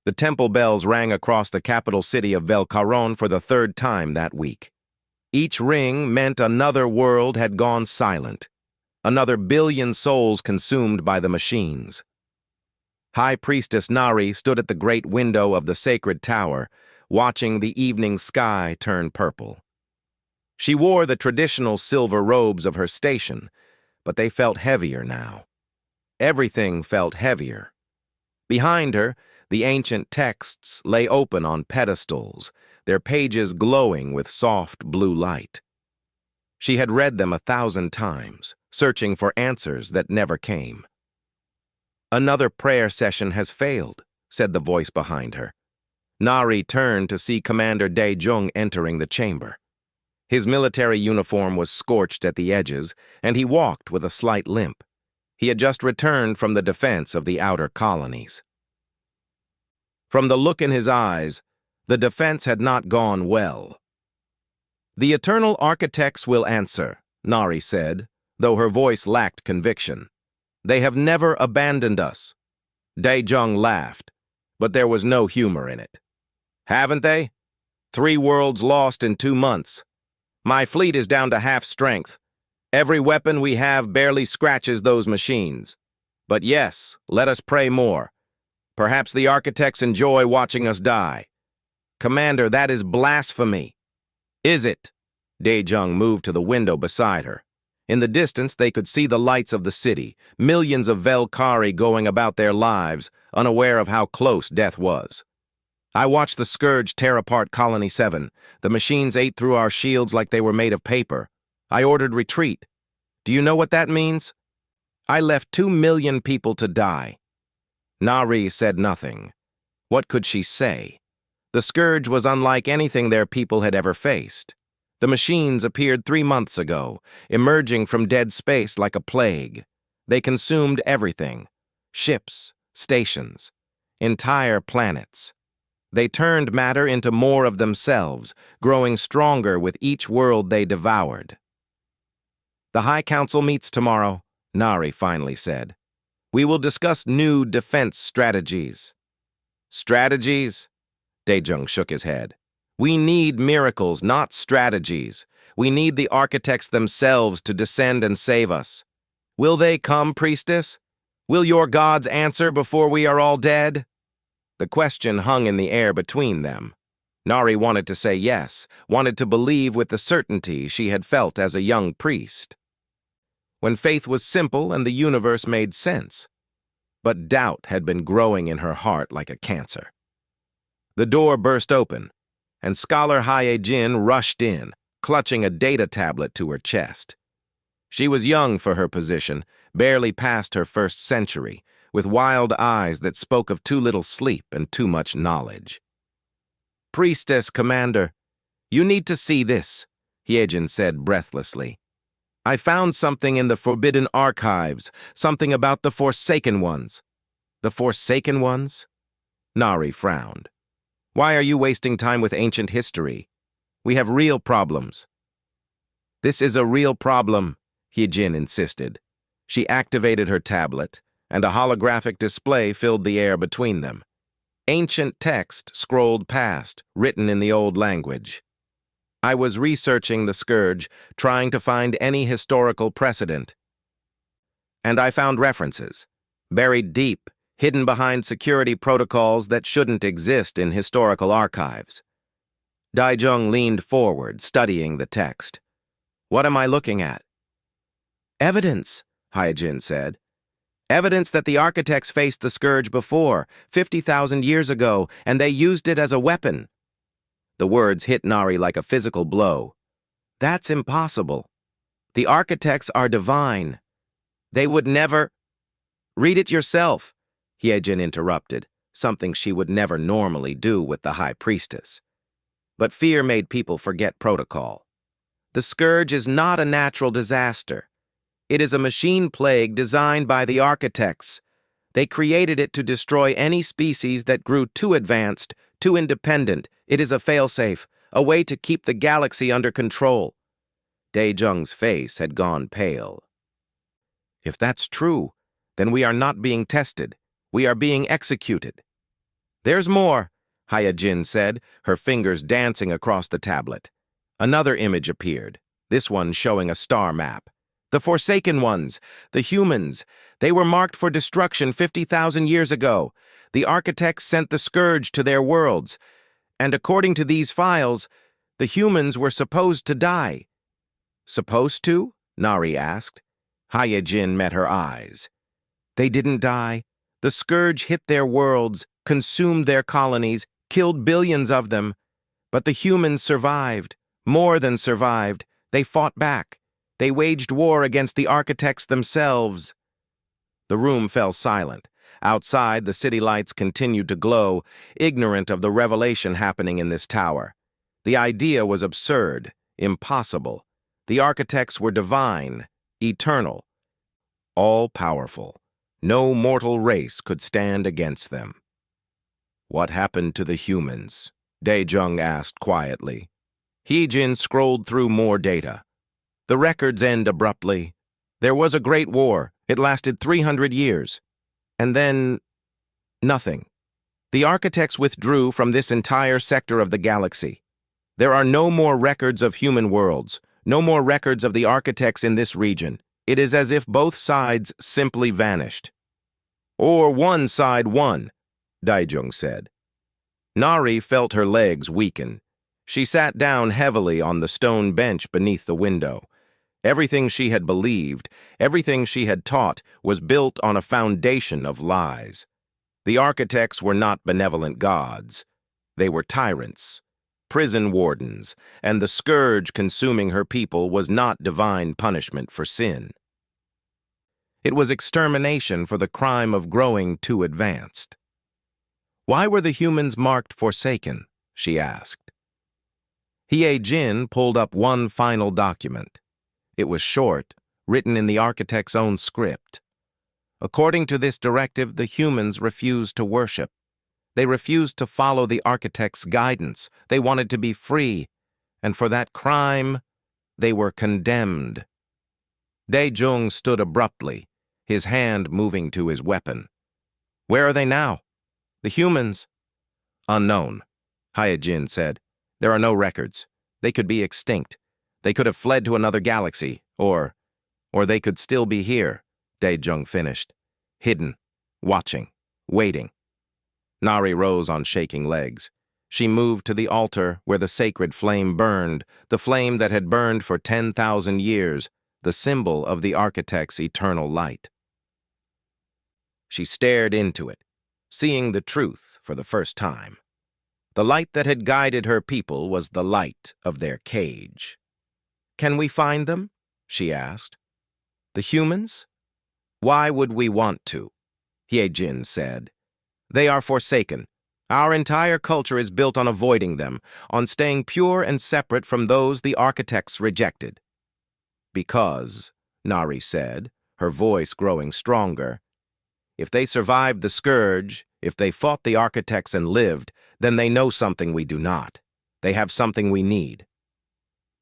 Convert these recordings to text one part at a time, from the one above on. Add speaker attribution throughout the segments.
Speaker 1: The temple bells rang across the capital city of Velcaron for the third time that week. Each ring meant another world had gone silent, another billion souls consumed by the machines. High Priestess Nari stood at the great window of the sacred tower, watching the evening sky turn purple. She wore the traditional silver robes of her station, but they felt heavier now. Everything felt heavier. Behind her, the ancient texts lay open on pedestals, their pages glowing with soft blue light. She had read them 1,000 times, searching for answers that never came. "Another prayer session has failed," said the voice behind her. Nari turned to see Commander Dae-jung entering the chamber. His military uniform was scorched at the edges, and he walked with a slight limp. He had just returned from the defense of the outer colonies. From the look in his eyes, the defense had not gone well. "The Eternal Architects will answer," Nari said, though her voice lacked conviction. "They have never abandoned us." Dae-jung laughed, but there was no humor in it. "Haven't they? 3 worlds lost in 2 months. My fleet is down to half strength. Every weapon we have barely scratches those machines. But yes, let us pray more. Perhaps the architects enjoy watching us die." "Commander, that is blasphemy." "Is it?" Dae-jung moved to the window beside her. In the distance, they could see the lights of the city, millions of Velkari going about their lives, unaware of how close death was. "I watched the Scourge tear apart Colony 7. The machines ate through our shields like they were made of paper. I ordered retreat. Do you know what that means? I left 2 million people to die." Nari said nothing. What could she say? The Scourge was unlike anything their people had ever faced. The machines appeared 3 months ago, emerging from dead space like a plague. They consumed everything: ships, stations, entire planets. They turned matter into more of themselves, growing stronger with each world they devoured. "The High Council meets tomorrow," Nari finally said. "We will discuss new defense strategies." "Strategies?" Dae-jung shook his head. "We need miracles, not strategies. We need the architects themselves to descend and save us. Will they come, priestess? Will your gods answer before we are all dead?" The question hung in the air between them. Nari wanted to say yes, wanted to believe with the certainty she had felt as a young priest, when faith was simple and the universe made sense. But doubt had been growing in her heart like a cancer. The door burst open, and Scholar Hae-jin rushed in, clutching a data tablet to her chest. She was young for her position, barely past her first century, with wild eyes that spoke of too little sleep and too much knowledge. "Priestess, Commander, you need to see this," Hae-jin said breathlessly. "I found something in the Forbidden Archives, something about the Forsaken Ones." "The Forsaken Ones?" Nari frowned. "Why are you wasting time with ancient history? We have real problems." "This is a real problem," Hae-jin insisted. She activated her tablet, and a holographic display filled the air between them. Ancient text scrolled past, written in the old language. "I was researching the Scourge, trying to find any historical precedent. And I found references, buried deep, hidden behind security protocols that shouldn't exist in historical archives." Dae-jung leaned forward, studying the text. "What am I looking at?" "Evidence," Hae-jin said. "Evidence that the architects faced the Scourge before, 50,000 years ago, and they used it as a weapon." The words hit Nari like a physical blow. "That's impossible. The architects are divine. They would never—" "Read it yourself," Hae-jin interrupted, something she would never normally do with the High Priestess. But fear made people forget protocol. The Scourge is not a natural disaster. It is a machine plague designed by the architects. They created it to destroy any species that grew too advanced, too independent. It is a failsafe, a way to keep the galaxy under control. Dae-jung's face had gone pale. If that's true, then we are not being tested. We are being executed. There's more, Hyajin said, her fingers dancing across the tablet. Another image appeared, this one showing a star map. The Forsaken Ones, the humans, they were marked for destruction 50,000 years ago. The architects sent the scourge to their worlds, and according to these files, the humans were supposed to die. Supposed to? Nari asked. Hyajin met her eyes. They didn't die. The scourge hit their worlds, consumed their colonies, killed billions of them. But the humans survived, more than survived. They fought back. They waged war against the architects themselves. The room fell silent. Outside, the city lights continued to glow, ignorant of the revelation happening in this tower. The idea was absurd, impossible. The architects were divine, eternal, all-powerful. No mortal race could stand against them. What happened to the humans? Daejung asked quietly. Heejin scrolled through more data. The records end abruptly. There was a great war. It lasted 300 years. And then, nothing. The architects withdrew from this entire sector of the galaxy. There are no more records of human worlds, no more records of the architects in this region. It is as if both sides simply vanished. Or one side won, Daejung said. Nari felt her legs weaken. She sat down heavily on the stone bench beneath the window. Everything she had believed, everything she had taught, was built on a foundation of lies. The architects were not benevolent gods. They were tyrants, prison wardens, and the scourge consuming her people was not divine punishment for sin. It was extermination for the crime of growing too advanced. Why were the humans marked forsaken? She asked. Hyejin pulled up one final document. It was short, written in the architect's own script. According to this directive, the humans refused to worship. They refused to follow the architect's guidance. They wanted to be free, and for that crime, they were condemned. Daejung stood abruptly, his hand moving to his weapon. Where are they now? The humans? Unknown, Hyejin said. There are no records. They could be extinct. They could have fled to another galaxy, or they could still be here, Daejung finished. Hidden, watching, waiting. Nari rose on shaking legs. She moved to the altar where the sacred flame burned, the flame that had burned for 10,000 years, the symbol of the architect's eternal light. She stared into it, seeing the truth for the first time. The light that had guided her people was the light of their cage. Can we find them? She asked. The humans? Why would we want to? Hyejin said. They are forsaken. Our entire culture is built on avoiding them, on staying pure and separate from those the architects rejected. Because, Nari said, her voice growing stronger, if they survived the scourge, if they fought the architects and lived, then they know something we do not. They have something we need.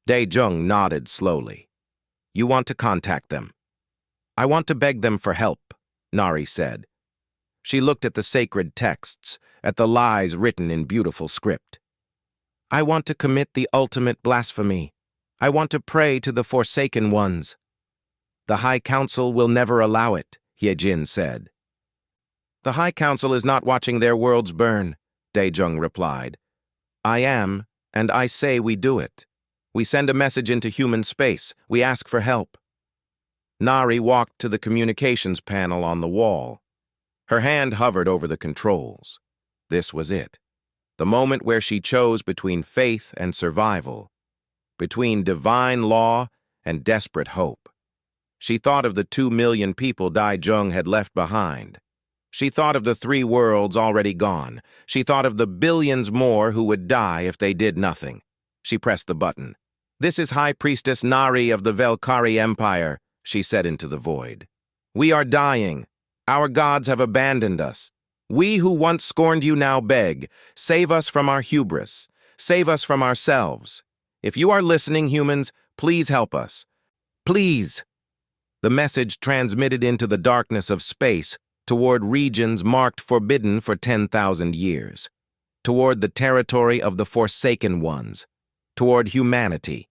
Speaker 1: Daejung nodded slowly. You want to contact them. I want to beg them for help, Nari said. She looked at the sacred texts, at the lies written in beautiful script. I want to commit the ultimate blasphemy. I want to pray to the Forsaken Ones. The High Council will never allow it, Hyejin said. The High Council is not watching their worlds burn, Daejung replied. I am, and I say we do it. We send a message into human space. We ask for help. Nari walked to the communications panel on the wall. Her hand hovered over the controls. This was it. The moment where she chose between faith and survival, between divine law and desperate hope. She thought of the 2 million people Daejung had left behind. She thought of the 3 worlds already gone. She thought of the billions more who would die if they did nothing. She pressed the button. This is High Priestess Nari of the Velkari Empire, she said into the void. We are dying. Our gods have abandoned us. We who once scorned you now beg. Save us from our hubris. Save us from ourselves. If you are listening, humans, please help us. Please. The message transmitted into the darkness of space toward regions marked forbidden for 10,000 years, toward the territory of the Forsaken Ones, toward humanity.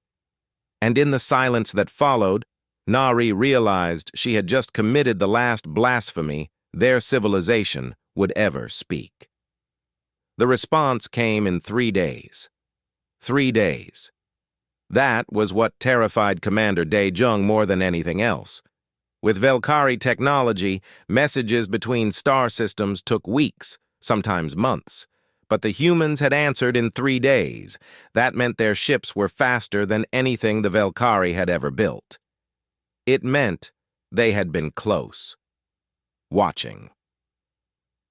Speaker 1: And in the silence that followed, Nari realized she had just committed the last blasphemy their civilization would ever speak. The response came in 3 days. 3 days. That was what terrified Commander Dae-jung more than anything else. With Velkari technology, messages between star systems took weeks, sometimes months. But the humans had answered in 3 days. That meant their ships were faster than anything the Velkari had ever built. It meant they had been close. Watching.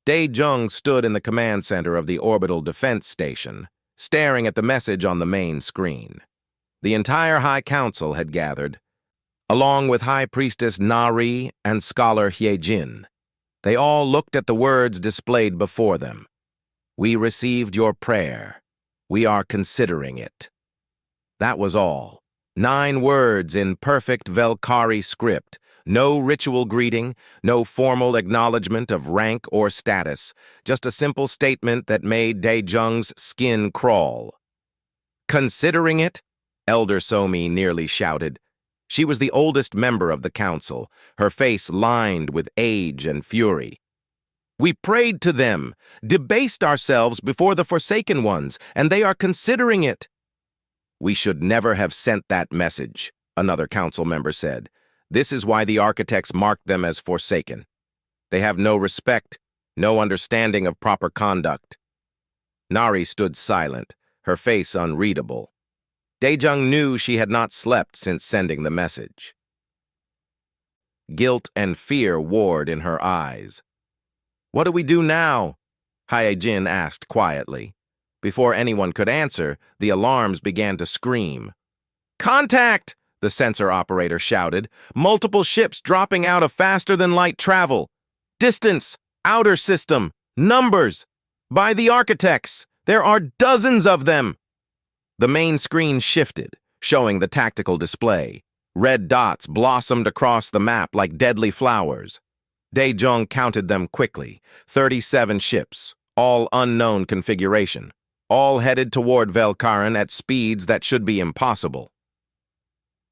Speaker 1: Dae-jung stood in the command center of the orbital defense station, staring at the message on the main screen. The entire High Council had gathered, along with High Priestess Nari and Scholar Hyejin. They all looked at the words displayed before them. "We received your prayer. We are considering it." That was all. 9 words in perfect Velkari script. No ritual greeting, no formal acknowledgement of rank or status, just a simple statement that made Dae-jung's skin crawl. "Considering it?" Elder Somi nearly shouted. She was the oldest member of the council, her face lined with age and fury. "We prayed to them, debased ourselves before the Forsaken Ones, and they are considering it." "We should never have sent that message," another council member said. "This is why the architects marked them as Forsaken. They have no respect, no understanding of proper conduct." Nari stood silent, her face unreadable. Dae-jung knew she had not slept since sending the message. Guilt and fear warred in her eyes. "What do we do now?" Hyejin asked quietly. Before anyone could answer, the alarms began to scream. "Contact!" the sensor operator shouted. "Multiple ships dropping out of faster-than-light travel. Distance, outer system, numbers. By the architects, there are dozens of them." The main screen shifted, showing the tactical display. Red dots blossomed across the map like deadly flowers. Dae-jung counted them quickly. 37 ships, all unknown configuration, all headed toward Velkaran at speeds that should be impossible.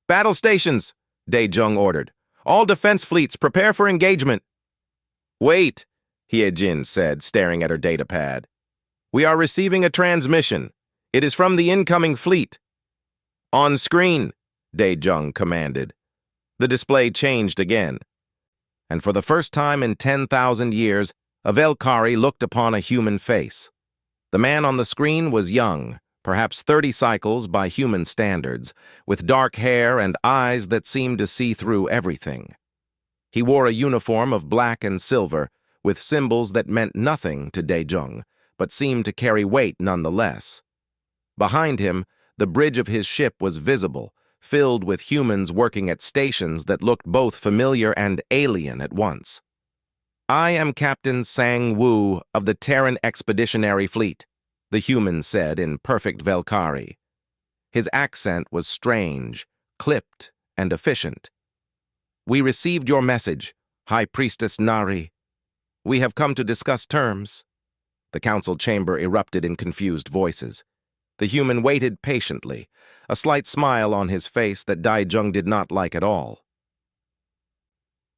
Speaker 1: "Battle stations," Dae-jung ordered. "All defense fleets prepare for engagement." "Wait," Hyejin said, staring at her datapad. "We are receiving a transmission. It is from the incoming fleet." "On screen," Dae-jung commanded. The display changed again. And for the first time in 10,000 years, a Velkari looked upon a human face. The man on the screen was young, perhaps 30 cycles by human standards, with dark hair and eyes that seemed to see through everything. He wore a uniform of black and silver, with symbols that meant nothing to Dae-jung, but seemed to carry weight nonetheless. Behind him, the bridge of his ship was visible, filled with humans working at stations that looked both familiar and alien at once. "I am Captain Sang-woo of the Terran Expeditionary Fleet," the human said in perfect Velkari. His accent was strange, clipped, and efficient. "We received your message, High Priestess Nari. We have come to discuss terms." The council chamber erupted in confused voices. The human waited patiently, a slight smile on his face that Dae-jung did not like at all.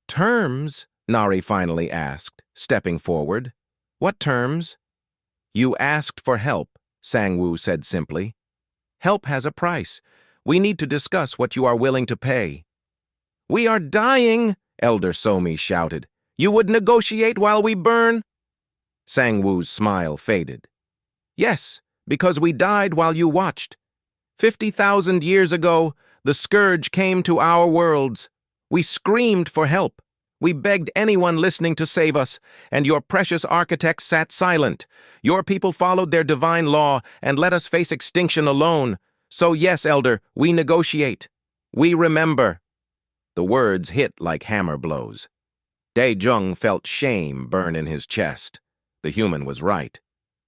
Speaker 1: "Terms?" Nari finally asked, stepping forward. "What terms?" "You asked for help," Sang-woo said simply. "Help has a price. We need to discuss what you are willing to pay." "We are dying," Elder Somi shouted. "You would negotiate while we burn?" Sang-woo's smile faded. "Yes, because we died while you watched. 50,000 years ago, the scourge came to our worlds. We screamed for help. We begged anyone listening to save us, and your precious architects sat silent. Your people followed their divine law and let us face extinction alone. So yes, Elder, we negotiate. We remember." The words hit like hammer blows. Dae-jung felt shame burn in his chest. The human was right.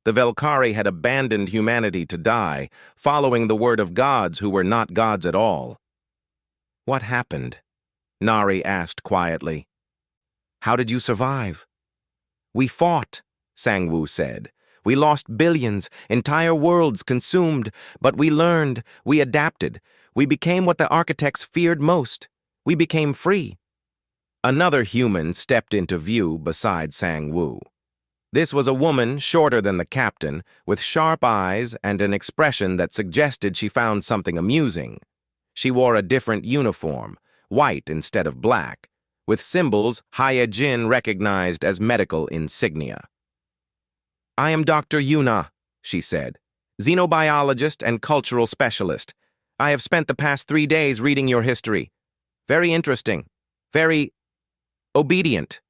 Speaker 1: The Velkari had abandoned humanity to die, following the word of gods who were not gods at all. "What happened?" Nari asked quietly. "How did you survive?" We fought, Sang-woo said. We lost billions, entire worlds consumed, but we learned, we adapted. We became what the architects feared most. We became free. Another human stepped into view beside Sang-woo. This was a woman shorter than the captain, with sharp eyes and an expression that suggested she found something amusing. She wore a different uniform, white instead of black, with symbols Hyejin recognized as medical insignia. I am Dr. Yuna, she said, xenobiologist and cultural specialist. I have spent the past 3 days reading your history. Very interesting. Very obedient.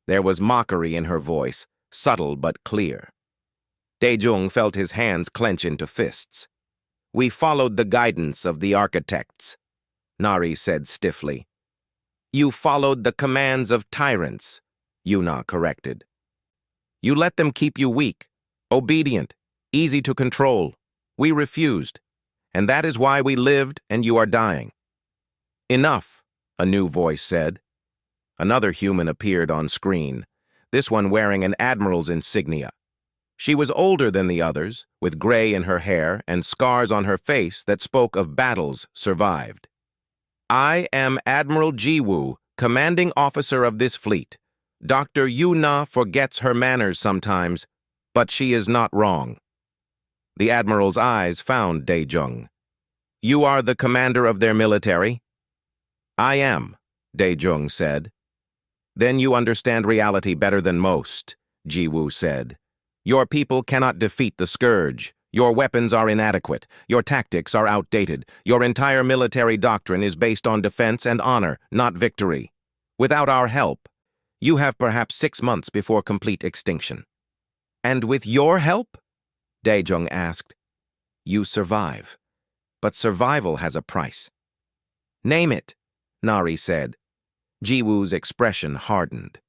Speaker 1: There was mockery in her voice, subtle but clear. Dae-jung felt his hands clench into fists. We followed the guidance of the architects, Nari said stiffly. You followed the commands of tyrants, Yuna corrected. You let them keep you weak, obedient, easy to control. We refused, and that is why we lived and you are dying. Enough, a new voice said. Another human appeared on screen, this one wearing an admiral's insignia. She was older than the others, with gray in her hair and scars on her face that spoke of battles survived. I am Admiral Ji-woo, commanding officer of this fleet. Dr. Yuna forgets her manners sometimes, but she is not wrong. The admiral's eyes found Dae-jung. You are the commander of their military? I am, Dae-jung said. Then you understand reality better than most, Ji-woo said. Your people cannot defeat the Scourge. Your weapons are inadequate. Your tactics are outdated. Your entire military doctrine is based on defense and honor, not victory. Without our help, you have perhaps 6 months before complete extinction. And with your help? Dae-jung asked. You survive. But survival has a price. Name it, Nari said. Ji-woo's expression hardened.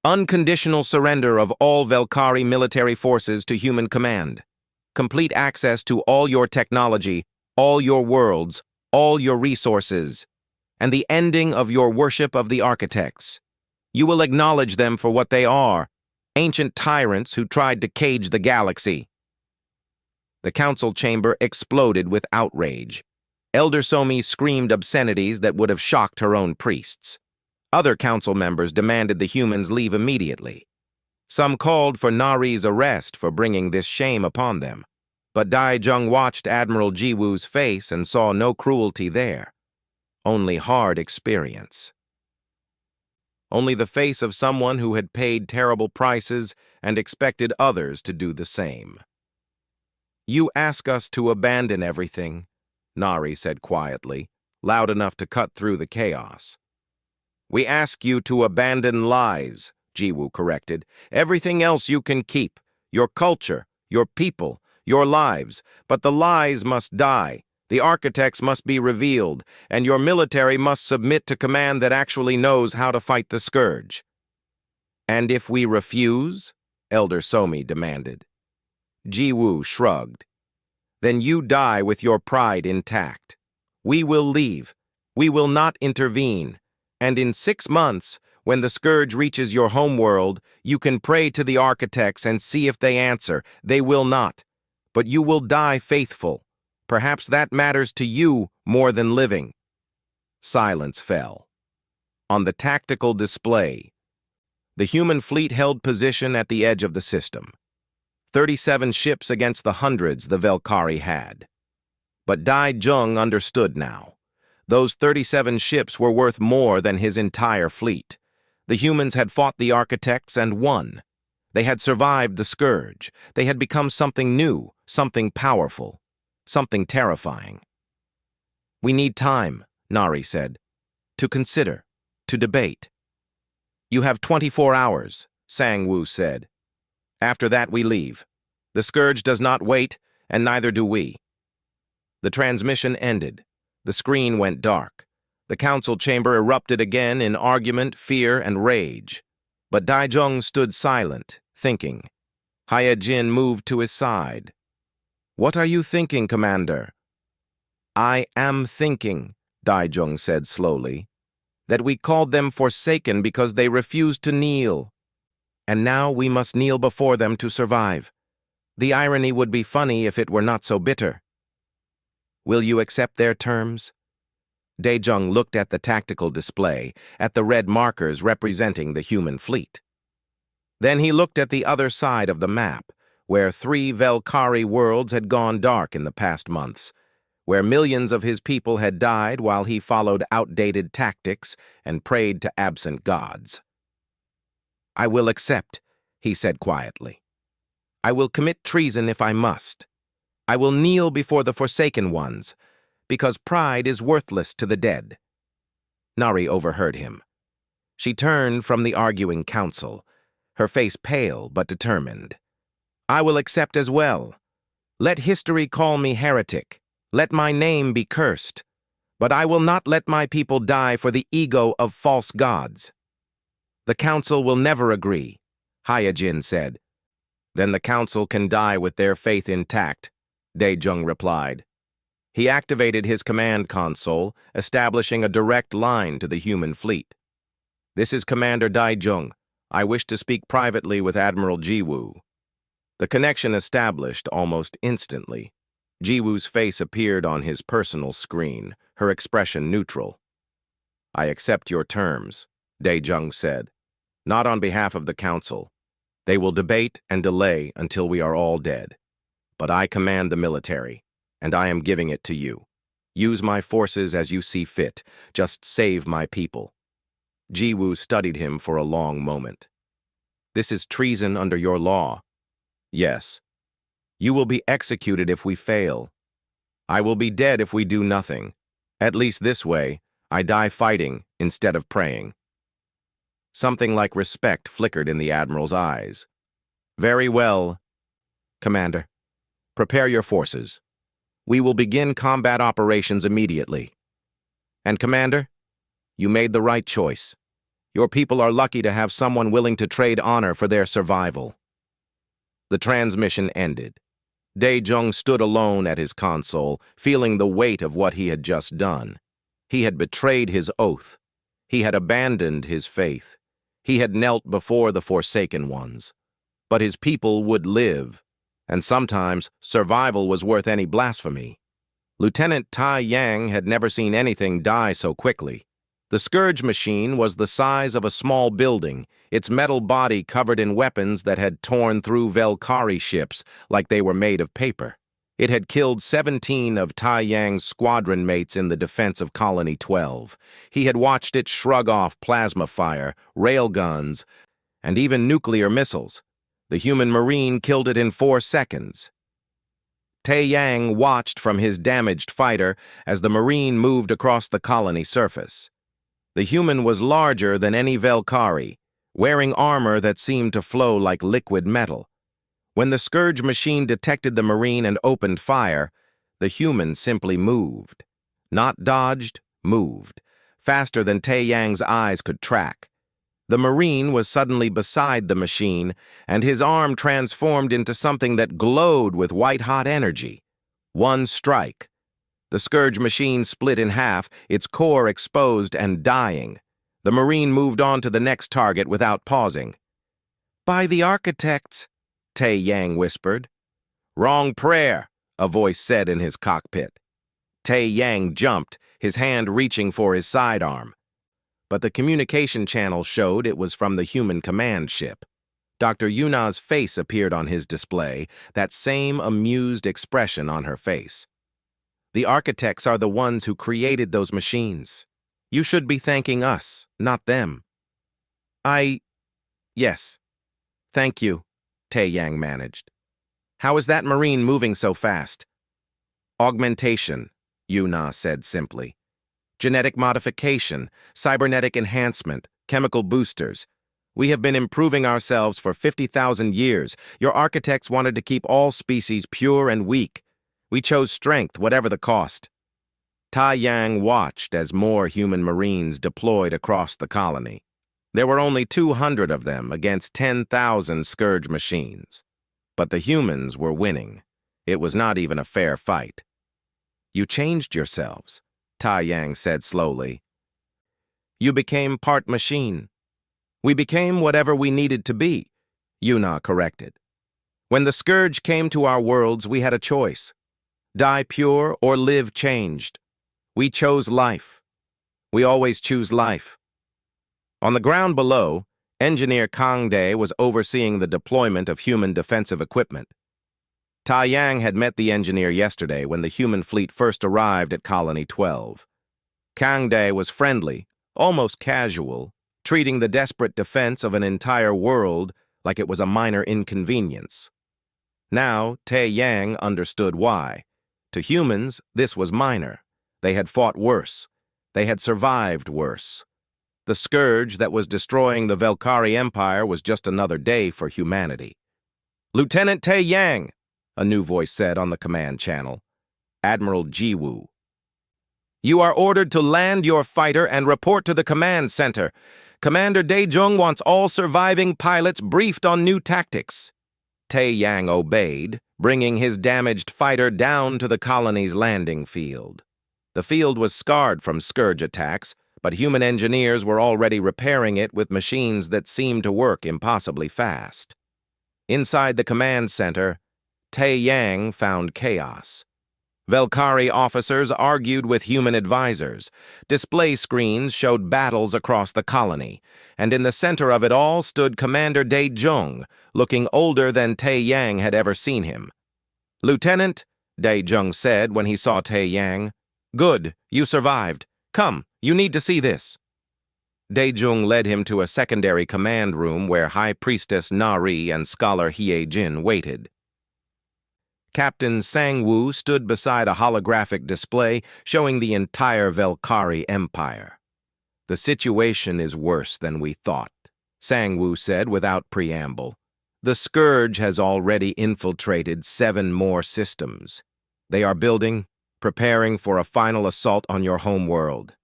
Speaker 1: Unconditional surrender of all Velkari military forces to human command. Complete access to all your technology, all your worlds, all your resources, and the ending of your worship of the architects. You will acknowledge them for what they are, ancient tyrants who tried to cage the galaxy. The council chamber exploded with outrage. Elder Somi screamed obscenities that would have shocked her own priests. Other council members demanded the humans leave immediately. Some called for Nari's arrest for bringing this shame upon them, but Dae-jung watched Admiral Ji-woo's face and saw no cruelty there, only hard experience. Only the face of someone who had paid terrible prices and expected others to do the same. You ask us to abandon everything, Nari said quietly, loud enough to cut through the chaos. We ask you to abandon lies, Ji-woo corrected. Everything else you can keep, your culture, your people, your lives, but the lies must die. The architects must be revealed, and your military must submit to command that actually knows how to fight the Scourge. And if we refuse? Elder Somi demanded. Ji-woo shrugged. Then you die with your pride intact. We will leave. We will not intervene. And in 6 months, when the Scourge reaches your homeworld, you can pray to the architects and see if they answer. They will not. But you will die faithful. Perhaps that matters to you more than living. Silence fell. On the tactical display, the human fleet held position at the edge of the system. 37 ships against the hundreds the Velkari had. But Dae-jung understood now. Those 37 ships were worth more than his entire fleet. The humans had fought the architects and won. They had survived the Scourge. They had become something new, something powerful, something terrifying. We need time, Nari said, to consider, to debate. You have 24 hours, Sang-woo said. After that we leave. The Scourge does not wait, and neither do we. The transmission ended. The screen went dark. The council chamber erupted again in argument, fear, and rage. But Dae-jung stood silent, thinking. Hyejin moved to his side. What are you thinking, Commander? I am thinking, Dae-jung said slowly, that we called them forsaken because they refused to kneel. and now we must kneel before them to survive. The irony would be funny if it were not so bitter. Will you accept their terms? Daejung looked at the tactical display, at the red markers representing the human fleet. Then he looked at the other side of the map, where 3 Velkari worlds had gone dark in the past months, where millions of his people had died while he followed outdated tactics and prayed to absent gods. I will accept, he said quietly. I will commit treason if I must. I will kneel before the Forsaken Ones, because pride is worthless to the dead. Nari overheard him. She turned from the arguing council, her face pale but determined. I will accept as well. Let history call me heretic. Let my name be cursed. But I will not let my people die for the ego of false gods. The council will never agree, Hyojin said. Then the council can die with their faith intact, Daejung replied. He activated his command console, establishing a direct line to the human fleet. This is Commander Daejung. I wish to speak privately with Admiral Jiwoo. The connection established almost instantly. Jiwoo's face appeared on his personal screen, her expression neutral. I accept your terms, Daejung said. Not on behalf of the council. They will debate and delay until we are all dead. But I command the military, and I am giving it to you. Use my forces as you see fit. Just save my people. Jiwoo studied him for a long moment. This is treason under your law. Yes. You will be executed if we fail. I will be dead if we do nothing. At least this way, I die fighting instead of praying. Something like respect flickered in the Admiral's eyes. Very well, Commander. Prepare your forces. We will begin combat operations immediately. And Commander, you made the right choice. Your people are lucky to have someone willing to trade honor for their survival. The transmission ended. Daejung stood alone at his console, feeling the weight of what he had just done. He had betrayed his oath. He had abandoned his faith. He had knelt before the Forsaken Ones. But his people would live, and sometimes survival was worth any blasphemy. Lieutenant Tai Yang had never seen anything die so quickly. The Scourge machine was the size of a small building, its metal body covered in weapons that had torn through Velkari ships like they were made of paper. It had killed 17 of Tai Yang's squadron mates in the defense of Colony 12. He had watched it shrug off plasma fire, railguns, and even nuclear missiles. The human marine killed it in 4 seconds. Tai Yang watched from his damaged fighter as the marine moved across the colony surface. The human was larger than any Velkari, wearing armor that seemed to flow like liquid metal. When the Scourge machine detected the marine and opened fire, the human simply moved. Not dodged, moved, faster than Tai Yang's eyes could track. The marine was suddenly beside the machine, and his arm transformed into something that glowed with white-hot energy. One strike. The Scourge machine split in half, its core exposed and dying. The marine moved on to the next target without pausing. By the architects, Tai Yang whispered. Wrong prayer, a voice said in his cockpit. Tai Yang jumped, his hand reaching for his sidearm. But the communication channel showed it was from the human command ship. Dr. Yuna's face appeared on his display, that same amused expression on her face. The architects are the ones who created those machines. You should be thanking us, not them. Yes. Thank you, Tai Yang managed. How is that marine moving so fast? Augmentation, Yuna said simply. Genetic modification, cybernetic enhancement, chemical boosters. We have been improving ourselves for 50,000 years. Your architects wanted to keep all species pure and weak. We chose strength, whatever the cost. Tai Yang watched as more human marines deployed across the colony. There were only 200 of them against 10,000 Scourge machines. But the humans were winning. It was not even a fair fight. You changed yourselves, Tai Yang said slowly. You became part machine. We became whatever we needed to be, Yuna corrected. When the scourge came to our worlds, we had a choice. Die pure or live changed. We chose life. We always choose life. On the ground below, Engineer Kang De was overseeing the deployment of human defensive equipment. Ta Yang had met the engineer yesterday when the human fleet first arrived at Colony 12. Kang De was friendly, almost casual, treating the desperate defense of an entire world like it was a minor inconvenience. Now, Ta Yang understood why. To humans, this was minor. They had fought worse. They had survived worse. The scourge that was destroying the Velkari Empire was just another day for humanity. "Lieutenant Ta Yang," a new voice said on the command channel. Admiral Jiwoo. "You are ordered to land your fighter and report to the command center. Commander Daejung wants all surviving pilots briefed on new tactics." Ta Yang obeyed, bringing his damaged fighter down to the colony's landing field. The field was scarred from scourge attacks, but human engineers were already repairing it with machines that seemed to work impossibly fast. Inside the command center, Ta Yang found chaos. Velkari officers argued with human advisors. Display screens showed battles across the colony, and in the center of it all stood Commander Daejung, looking older than Ta Yang had ever seen him. "Lieutenant," Daejung said when he saw Ta Yang, "good, you survived. Come, you need to see this." Daejung led him to a secondary command room where High Priestess Nari and Scholar Hye-jin waited. Captain Sang-woo stood beside a holographic display showing the entire Velkari Empire. "The situation is worse than we thought," Sang-woo said without preamble. "The scourge has already infiltrated 7 more systems. They are preparing for a final assault on your home world."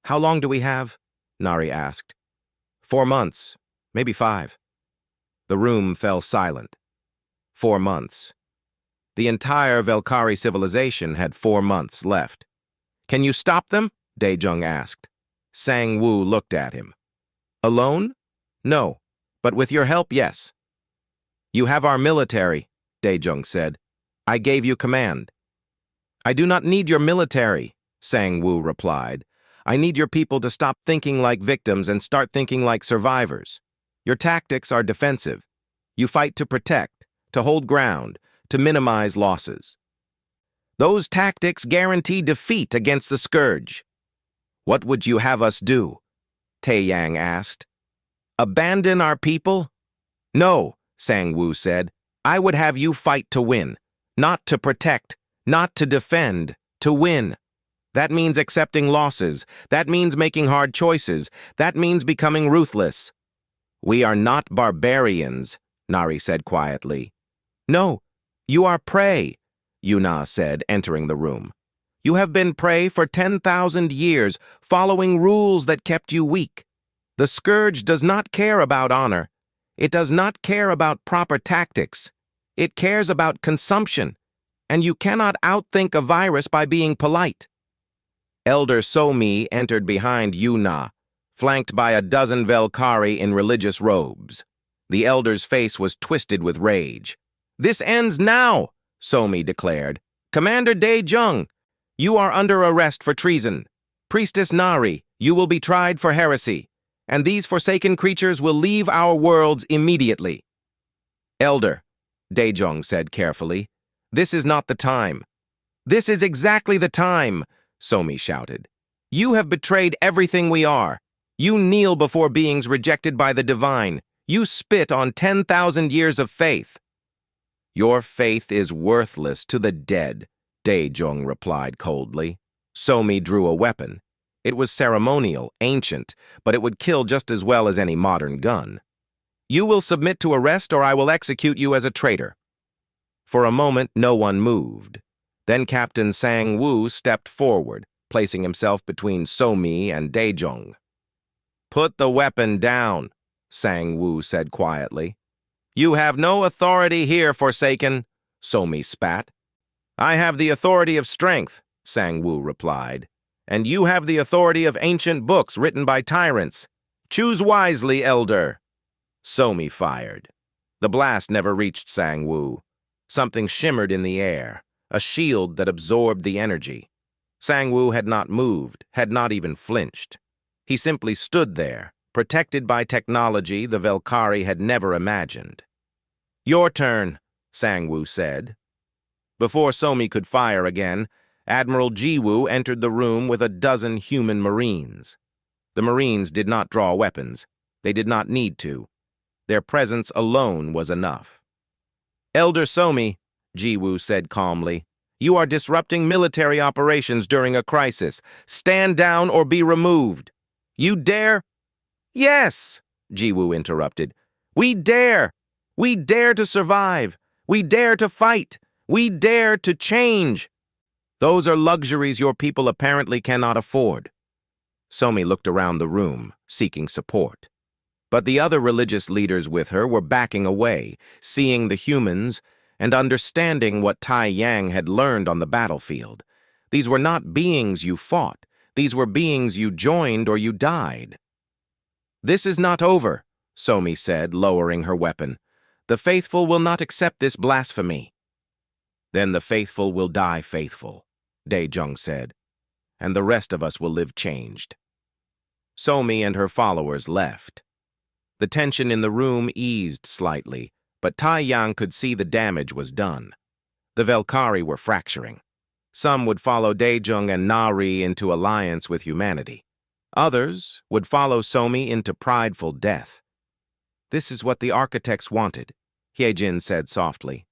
Speaker 1: "How long do we have?" Nari asked. 4 months, maybe 5. The room fell silent. 4 months. The entire Velkari civilization had 4 months left. "Can you stop them?" Daejung asked. Sang-woo looked at him. "Alone? No, but with your help, yes." "You have our military," Daejung said. "I gave you command." "I do not need your military," Sang-woo replied. "I need your people to stop thinking like victims and start thinking like survivors. Your tactics are defensive. You fight to protect, to hold ground, to minimize losses. Those tactics guarantee defeat against the scourge." "What would you have us do?" Ta Yang asked. "Abandon our people?" "No," Sang-woo said. "I would have you fight to win, not to protect, not to defend, to win. That means accepting losses. That means making hard choices. That means becoming ruthless." "We are not barbarians," Nari said quietly. "No, you are prey," Yuna said, entering the room. "You have been prey for 10,000 years, following rules that kept you weak. The scourge does not care about honor. It does not care about proper tactics. It cares about consumption, and you cannot outthink a virus by being polite." Elder Somi entered behind Yuna, flanked by a dozen Velkari in religious robes. The elder's face was twisted with rage. "This ends now," Somi declared. "Commander Daejung, you are under arrest for treason. Priestess Nari, you will be tried for heresy, and these forsaken creatures will leave our worlds immediately." "Elder," Daejung said carefully, "this is not the time." "This is exactly the time," Somi shouted. "You have betrayed everything we are. You kneel before beings rejected by the divine. You spit on 10,000 years of faith." "Your faith is worthless to the dead," Daejung replied coldly. Somi drew a weapon. It was ceremonial, ancient, but it would kill just as well as any modern gun. "You will submit to arrest or I will execute you as a traitor." For a moment, no one moved. Then Captain Sang-woo stepped forward, placing himself between Somi and Daejung. "Put the weapon down," Sang-woo said quietly. "You have no authority here, Forsaken," Somi spat. "I have the authority of strength," Sang-woo replied. "And you have the authority of ancient books written by tyrants. Choose wisely, Elder." Somi fired. The blast never reached Sang-woo. Something shimmered in the air, a shield that absorbed the energy. Sang-woo had not moved, had not even flinched. He simply stood there, protected by technology the Velkari had never imagined. "Your turn," Sang-woo said. Before Somi could fire again, Admiral Ji-woo entered the room with a dozen human Marines. The Marines did not draw weapons. They did not need to. Their presence alone was enough. "Elder Somi," Ji-woo said calmly, "you are disrupting military operations during a crisis. Stand down or be removed. You dare—" "Yes," Ji-woo interrupted. "We dare. We dare to survive. We dare to fight. We dare to change. Those are luxuries your people apparently cannot afford." Somi looked around the room, seeking support. But the other religious leaders with her were backing away, seeing the humans and understanding what Tai Yang had learned on the battlefield. These were not beings you fought. These were beings you joined or you died. "This is not over," Somi said, lowering her weapon. "The faithful will not accept this blasphemy." "Then the faithful will die faithful," Dae-jung said, "and the rest of us will live changed." Somi and her followers left. The tension in the room eased slightly, but Tai Yang could see the damage was done. The Velkari were fracturing. Some would follow Dae-jung and Nari into alliance with humanity. Others would follow Somi into prideful death. "This is what the architects wanted," Hyejin said softly.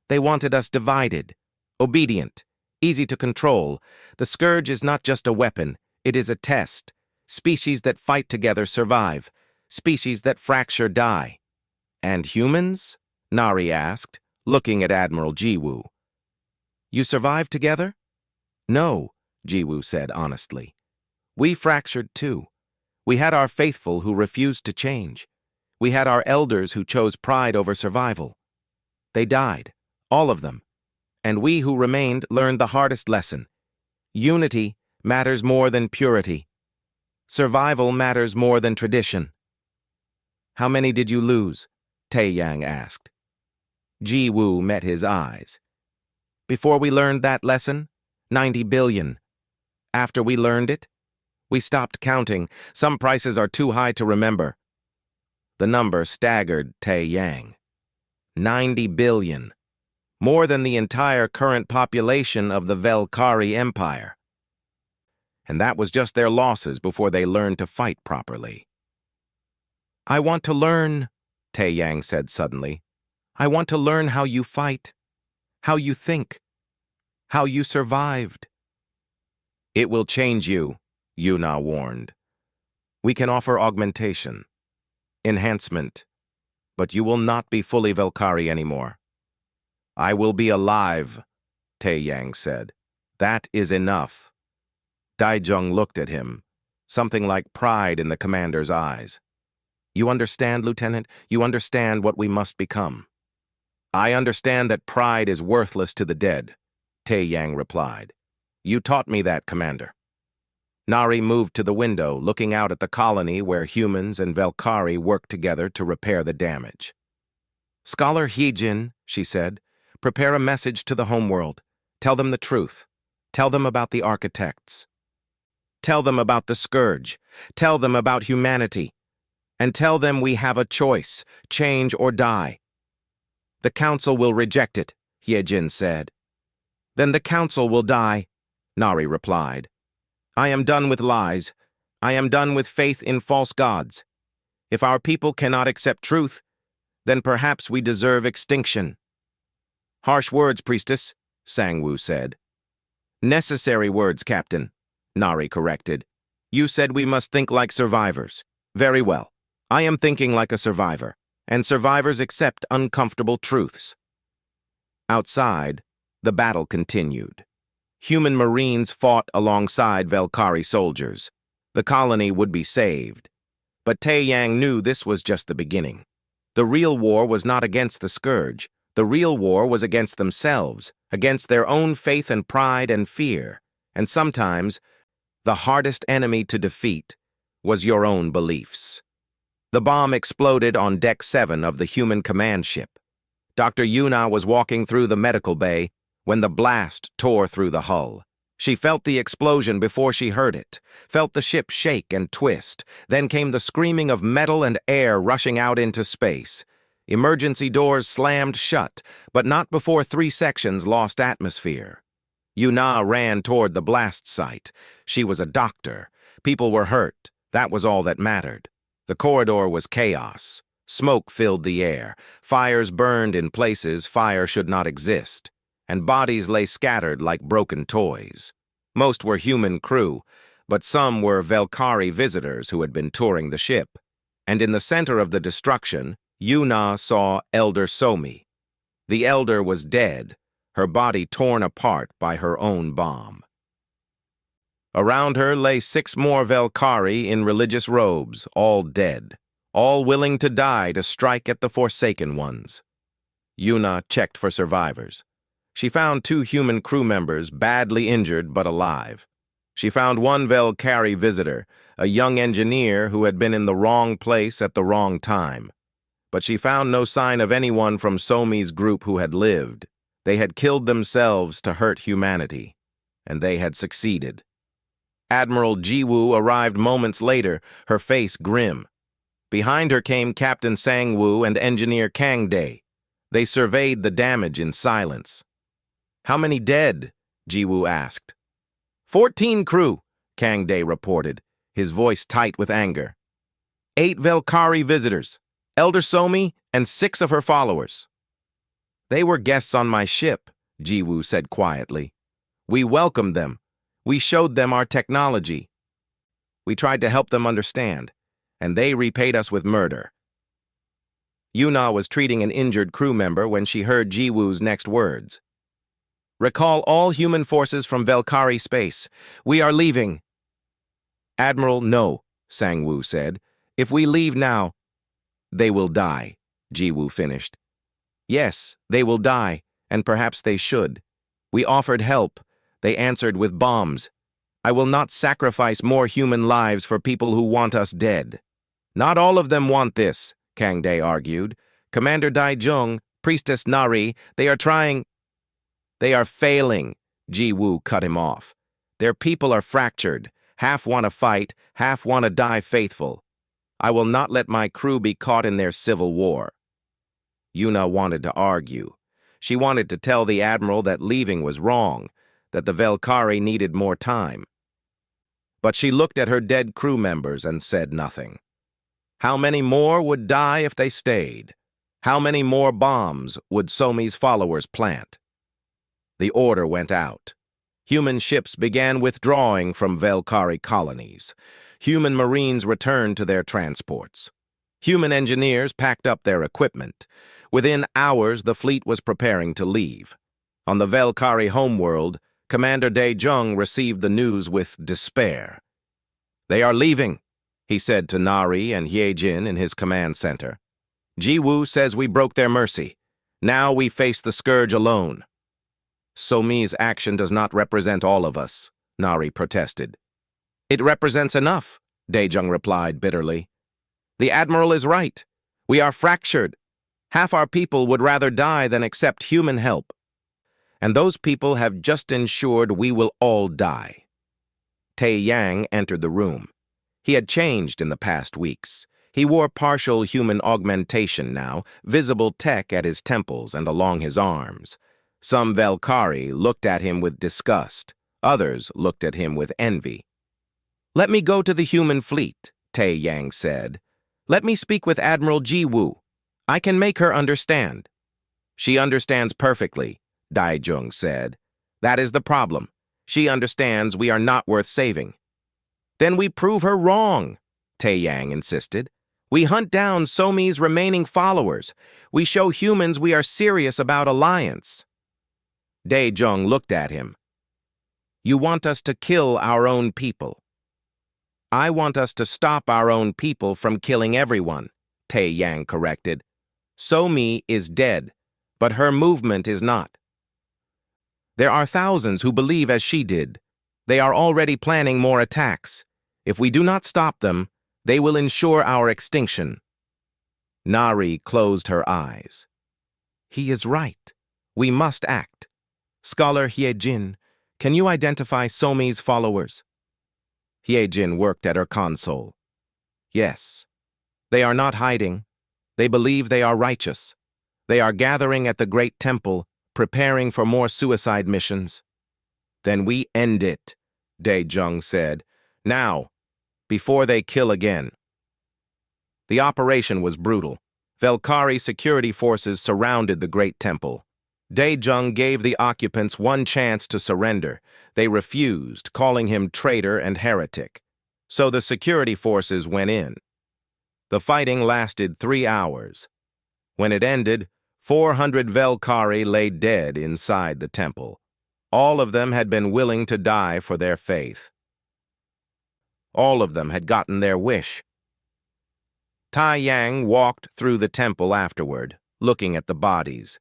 Speaker 1: "They wanted us divided, obedient, easy to control. The scourge is not just a weapon, it is a test. Species that fight together survive. Species that fracture die." "And humans?" Nari asked, looking at Admiral Ji-woo. "You survived together?" "No," Ji-woo said honestly. "We fractured too. We had our faithful who refused to change. We had our elders who chose pride over survival. They died, all of them. And we who remained learned the hardest lesson. Unity matters more than purity. Survival matters more than tradition." "How many did you lose?" Tae Yang asked. Ji-woo met his eyes. "Before we learned that lesson, 90 billion. After we learned it, we stopped counting. Some prices are too high to remember." The number staggered Tae Yang. 90 billion. More than the entire current population of the Velkari Empire. And that was just their losses before they learned to fight properly. "I want to learn," Tae Yang said suddenly. "I want to learn how you fight, how you think, how you survived." "It will change you," Yuna warned. "We can offer augmentation, enhancement, but you will not be fully Velkari anymore." "I will be alive," Tae Yang said. "That is enough." Dae-jung looked at him, something like pride in the commander's eyes. "You understand, Lieutenant? You understand what we must become." "I understand that pride is worthless to the dead," Tae Yang replied. "You taught me that, Commander." Nari moved to the window, looking out at the colony where humans and Velkari worked together to repair the damage. "Scholar Hyejin," she said, "prepare a message to the homeworld. Tell them the truth. Tell them about the architects. Tell them about the scourge. Tell them about humanity. And tell them we have a choice, change or die." "The council will reject it," Hyejin said. "Then the council will die," Nari replied. "I am done with lies. I am done with faith in false gods. If our people cannot accept truth, then perhaps we deserve extinction." "Harsh words, priestess," Sang-woo said. "Necessary words, Captain," Nari corrected. "You said we must think like survivors. Very well. I am thinking like a survivor, and survivors accept uncomfortable truths." Outside, the battle continued. Human Marines fought alongside Velkari soldiers. The colony would be saved. But Tae Yang knew this was just the beginning. The real war was not against the scourge. The real war was against themselves, against their own faith and pride and fear. And sometimes, the hardest enemy to defeat was your own beliefs. The bomb exploded on Deck 7 of the human command ship. Dr. Yuna was walking through the medical bay when the blast tore through the hull. She felt the explosion before she heard it, felt the ship shake and twist. Then came the screaming of metal and air rushing out into space. Emergency doors slammed shut, but not before 3 sections lost atmosphere. Yuna ran toward the blast site. She was a doctor. People were hurt. That was all that mattered. The corridor was chaos. Smoke filled the air. Fires burned in places fire should not exist, and bodies lay scattered like broken toys. Most were human crew, but some were Velkari visitors who had been touring the ship. And in the center of the destruction, Yuna saw Elder Somi. The Elder was dead, her body torn apart by her own bomb. Around her lay 6 more Velkari in religious robes, all dead, all willing to die to strike at the Forsaken Ones. Yuna checked for survivors. She found 2 human crew members, badly injured but alive. She found 1 Velkari visitor, a young engineer who had been in the wrong place at the wrong time. But she found no sign of anyone from Somi's group who had lived. They had killed themselves to hurt humanity, and they had succeeded. Admiral Jiwoo arrived moments later, her face grim. Behind her came Captain Sang-woo and Engineer Kang-dae. They surveyed the damage in silence. "How many dead?" Jiwoo asked. 14 crew, Kang-dae reported, his voice tight with anger. 8 Velkari visitors, Elder Somi and 6 of her followers. "They were guests on my ship," Jiwoo said quietly. "We welcomed them. We showed them our technology. We tried to help them understand, and they repaid us with murder." Yuna was treating an injured crew member when she heard Jiwoo's next words. "Recall all human forces from Velkari space. We are leaving." "Admiral, no," Sang-woo said. "If we leave now, they will die," Jiwoo finished. "Yes, they will die, and perhaps they should. We offered help. They answered with bombs. I will not sacrifice more human lives for people who want us dead." "Not all of them want this," Kang-dae argued. "Commander Dae-jung, Priestess Nari, they are trying—" "They are failing," Jiwoo cut him off. "Their people are fractured. Half want to fight, half want to die faithful. I will not let my crew be caught in their civil war." Yuna wanted to argue. She wanted to tell the Admiral that leaving was wrong, that the Velkari needed more time. But she looked at her dead crew members and said nothing. How many more would die if they stayed? How many more bombs would Somi's followers plant? The order went out. Human ships began withdrawing from Velkari colonies. Human marines returned to their transports. Human engineers packed up their equipment. Within hours, the fleet was preparing to leave. On the Velkari homeworld, Commander Dae-jung received the news with despair. "They are leaving," he said to Nari and Hyejin in his command center. "Jiwoo says we broke their mercy. Now we face the scourge alone." "Somi's action does not represent all of us," Nari protested. "It represents enough," Dae-jung replied bitterly. "The Admiral is right. We are fractured. Half our people would rather die than accept human help. And those people have just ensured we will all die." Tae-yang entered the room. He had changed in the past weeks. He wore partial human augmentation now, visible tech at his temples and along his arms. Some Velkari looked at him with disgust. Others looked at him with envy. "Let me go to the human fleet," Tae-yang said. "Let me speak with Admiral Jiwoo. I can make her understand." "She understands perfectly," Dae-jung said. "That is the problem. She understands we are not worth saving." "Then we prove her wrong," Tae-yang insisted. "We hunt down Somi's remaining followers. We show humans we are serious about alliance." Dae-jung looked at him. "You want us to kill our own people." "I want us to stop our own people from killing everyone," Tae-yang corrected. "Somi is dead, but her movement is not. There are thousands who believe as she did. They are already planning more attacks. If we do not stop them, they will ensure our extinction." Nari closed her eyes. He is right. We must act. Scholar Hyejin, can you identify Somi's followers? Hyejin worked at her console. Yes. They are not hiding. They believe they are righteous. They are gathering at the great temple, preparing for more suicide missions. Then we end it, Dae-jung said. Now, before they kill again. The operation was brutal. Velkari security forces surrounded the great temple. Dae-jung gave the occupants one chance to surrender. They refused, calling him traitor and heretic. So the security forces went in. The fighting lasted 3 hours. When it ended, 400 Velkari lay dead inside the temple. All of them had been willing to die for their faith. All of them had gotten their wish. Tai Yang walked through the temple afterward, looking at the bodies.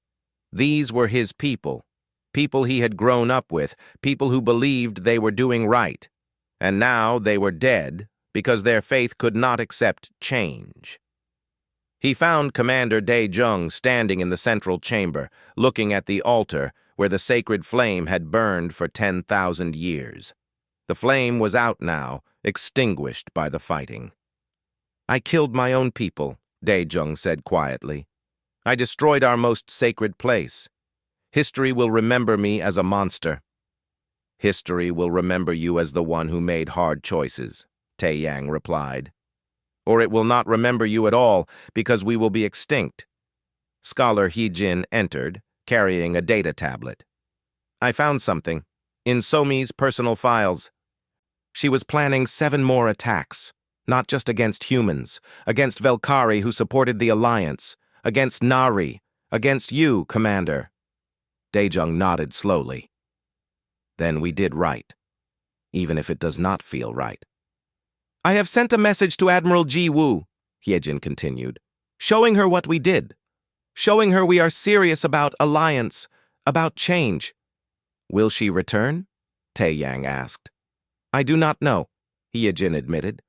Speaker 1: These were his people, people he had grown up with, people who believed they were doing right. And now they were dead because their faith could not accept change. He found Commander Dae-jung standing in the central chamber, looking at the altar where the sacred flame had burned for 10,000 years. The flame was out now, extinguished by the fighting. I killed my own people, Dae-jung said quietly. I destroyed our most sacred place. History will remember me as a monster. History will remember you as the one who made hard choices, Tae-yang replied. Or it will not remember you at all, because we will be extinct. Scholar Hyejin entered, carrying a data tablet. I found something. In Somi's personal files. She was planning 7 more attacks, not just against humans, against Velkari who supported the Alliance, against Nari, against you, Commander. Dae-jung nodded slowly. Then we did right, even if it does not feel right. I have sent a message to Admiral Ji-woo, Hyejin continued, showing her what we did, showing her we are serious about alliance, about change. Will she return? Tae-yang asked. I do not know, Hyejin admitted.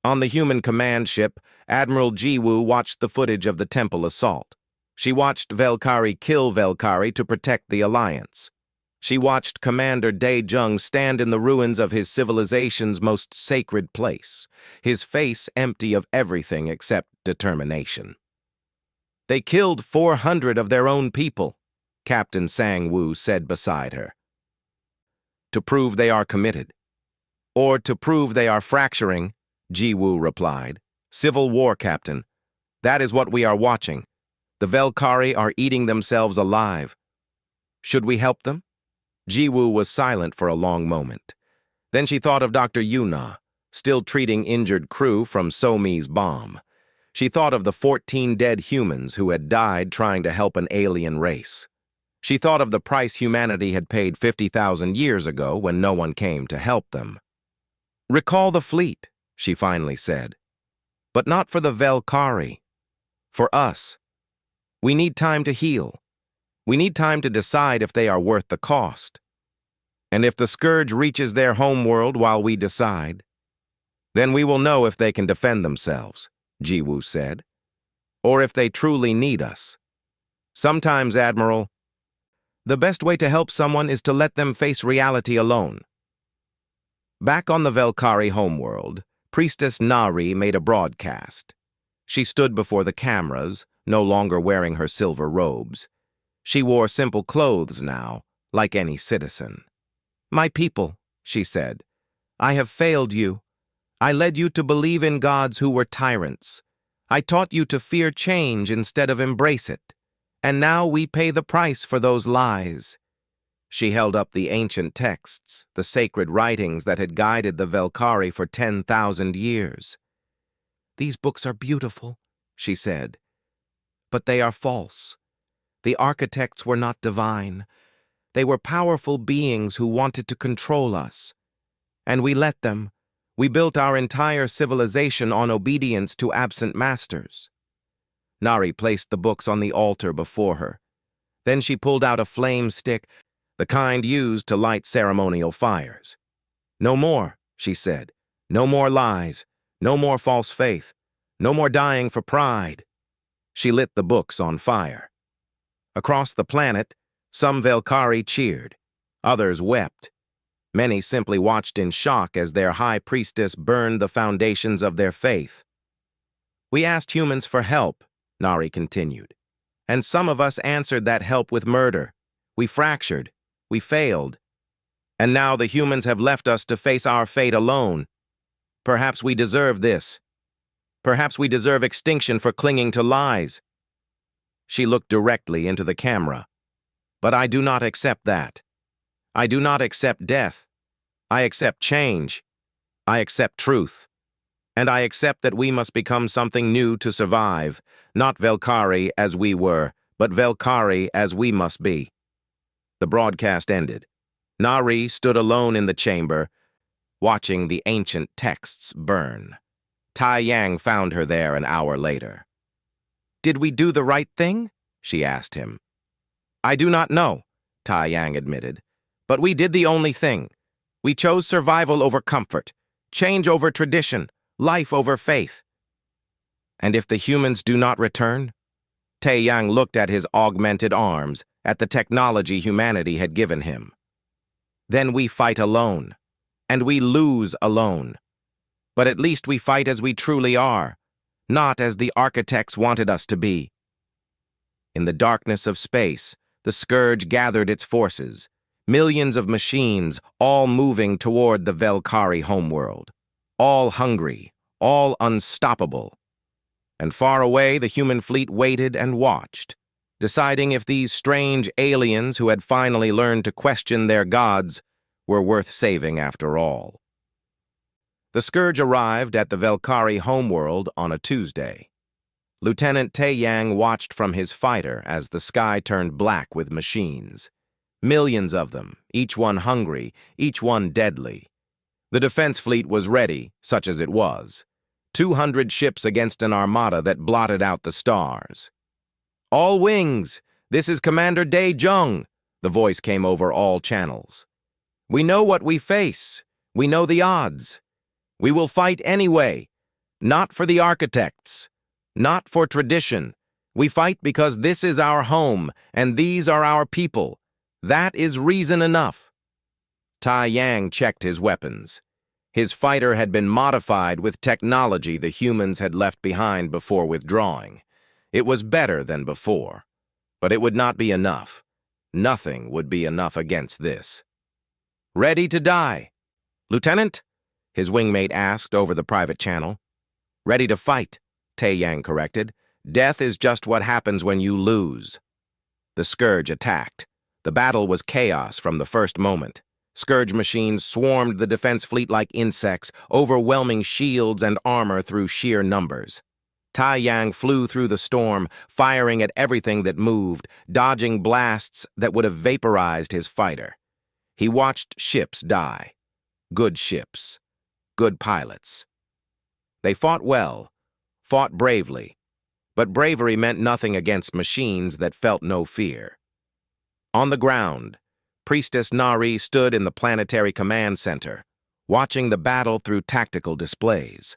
Speaker 1: On the human command ship, Admiral Ji-woo watched the footage of the temple assault. She watched Velkari kill Velkari to protect the Alliance. She watched Commander Dae-jung stand in the ruins of his civilization's most sacred place, his face empty of everything except determination. They killed 400 of their own people, Captain Sang-woo said beside her. To prove they are committed. Or to prove they are fracturing, Ji-woo replied. Civil war, Captain. That is what we are watching. The Velkari are eating themselves alive. Should we help them? Ji-woo was silent for a long moment. Then she thought of Dr. Yuna, still treating injured crew from Somi's bomb. She thought of the 14 dead humans who had died trying to help an alien race. She thought of the price humanity had paid 50,000 years ago when no one came to help them. Recall the fleet, she finally said. But not for the Velkari. For us. We need time to heal. We need time to decide if they are worth the cost. And if the scourge reaches their homeworld while we decide, then we will know if they can defend themselves, Ji-woo said, or if they truly need us. Sometimes, Admiral, the best way to help someone is to let them face reality alone. Back on the Velkari homeworld, Priestess Nari made a broadcast. She stood before the cameras, no longer wearing her silver robes. She wore simple clothes now, like any citizen. My people, she said, I have failed you. I led you to believe in gods who were tyrants. I taught you to fear change instead of embrace it. And now we pay the price for those lies. She held up the ancient texts, the sacred writings that had guided the Velkari for 10,000 years. These books are beautiful, she said, but they are false. The architects were not divine. They were powerful beings who wanted to control us. And we let them. We built our entire civilization on obedience to absent masters. Nari placed the books on the altar before her. Then she pulled out a flame stick, the kind used to light ceremonial fires. No more, she said. No more lies. No more false faith. No more dying for pride. She lit the books on fire. Across the planet, some Velkari cheered. Others wept. Many simply watched in shock as their high priestess burned the foundations of their faith. We asked humans for help, Nari continued. And some of us answered that help with murder. We fractured. We failed. And now the humans have left us to face our fate alone. Perhaps we deserve this. Perhaps we deserve extinction for clinging to lies. She looked directly into the camera. But I do not accept that. I do not accept death. I accept change. I accept truth. And I accept that we must become something new to survive, not Velkari as we were, but Velkari as we must be. The broadcast ended. Nari stood alone in the chamber, watching the ancient texts burn. Tai Yang found her there an hour later. "Did we do the right thing?" she asked him. "I do not know," Tai Yang admitted. "But we did the only thing. We chose survival over comfort, change over tradition, life over faith." "And if the humans do not return?" Tai Yang looked at his augmented arms, at the technology humanity had given him. "Then we fight alone, and we lose alone. But at least we fight as we truly are, not as the architects wanted us to be." In the darkness of space, the Scourge gathered its forces, millions of machines, all moving toward the Velkari homeworld, all hungry, all unstoppable. And far away, the human fleet waited and watched, deciding if these strange aliens who had finally learned to question their gods were worth saving after all. The Scourge arrived at the Velkari homeworld on a Tuesday. Lieutenant Tai Yang watched from his fighter as the sky turned black with machines. Millions of them, each one hungry, each one deadly. The defense fleet was ready, such as it was. 200 ships against an armada that blotted out the stars. "All wings! This is Commander Dae Jung," the voice came over all channels. "We know what we face. We know the odds. We will fight anyway. Not for the architects. Not for tradition. We fight because this is our home, and these are our people. That is reason enough." Tai Yang checked his weapons. His fighter had been modified with technology the humans had left behind before withdrawing. It was better than before. But it would not be enough. Nothing would be enough against this. "Ready to die, Lieutenant?" his wingmate asked over the private channel. "Ready to fight," Tai Yang corrected. "Death is just what happens when you lose." The Scourge attacked. The battle was chaos from the first moment. Scourge machines swarmed the defense fleet like insects, overwhelming shields and armor through sheer numbers. Tai Yang flew through the storm, firing at everything that moved, dodging blasts that would have vaporized his fighter. He watched ships die. Good ships. Good pilots. They fought well, fought bravely, but bravery meant nothing against machines that felt no fear. On the ground, Priestess Nari stood in the planetary command center, watching the battle through tactical displays.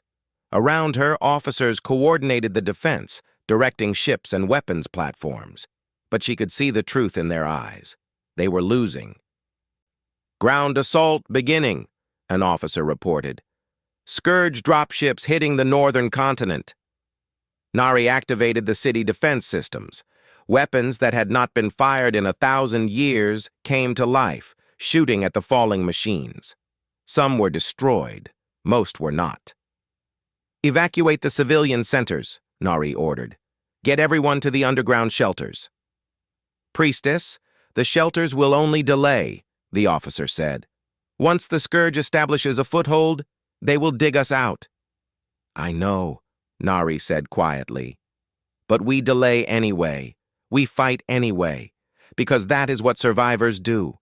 Speaker 1: Around her, officers coordinated the defense, directing ships and weapons platforms, but she could see the truth in their eyes. They were losing. "Ground assault beginning," an officer reported. "Scourge dropships hitting the northern continent." Nari activated the city defense systems. Weapons that had not been fired in 1,000 years came to life, shooting at the falling machines. Some were destroyed, most were not. "Evacuate the civilian centers," Nari ordered. "Get everyone to the underground shelters." "Priestess, the shelters will only delay," the officer said. "Once the Scourge establishes a foothold, they will dig us out." "I know," Nari said quietly. "But we delay anyway. We fight anyway, because that is what survivors do."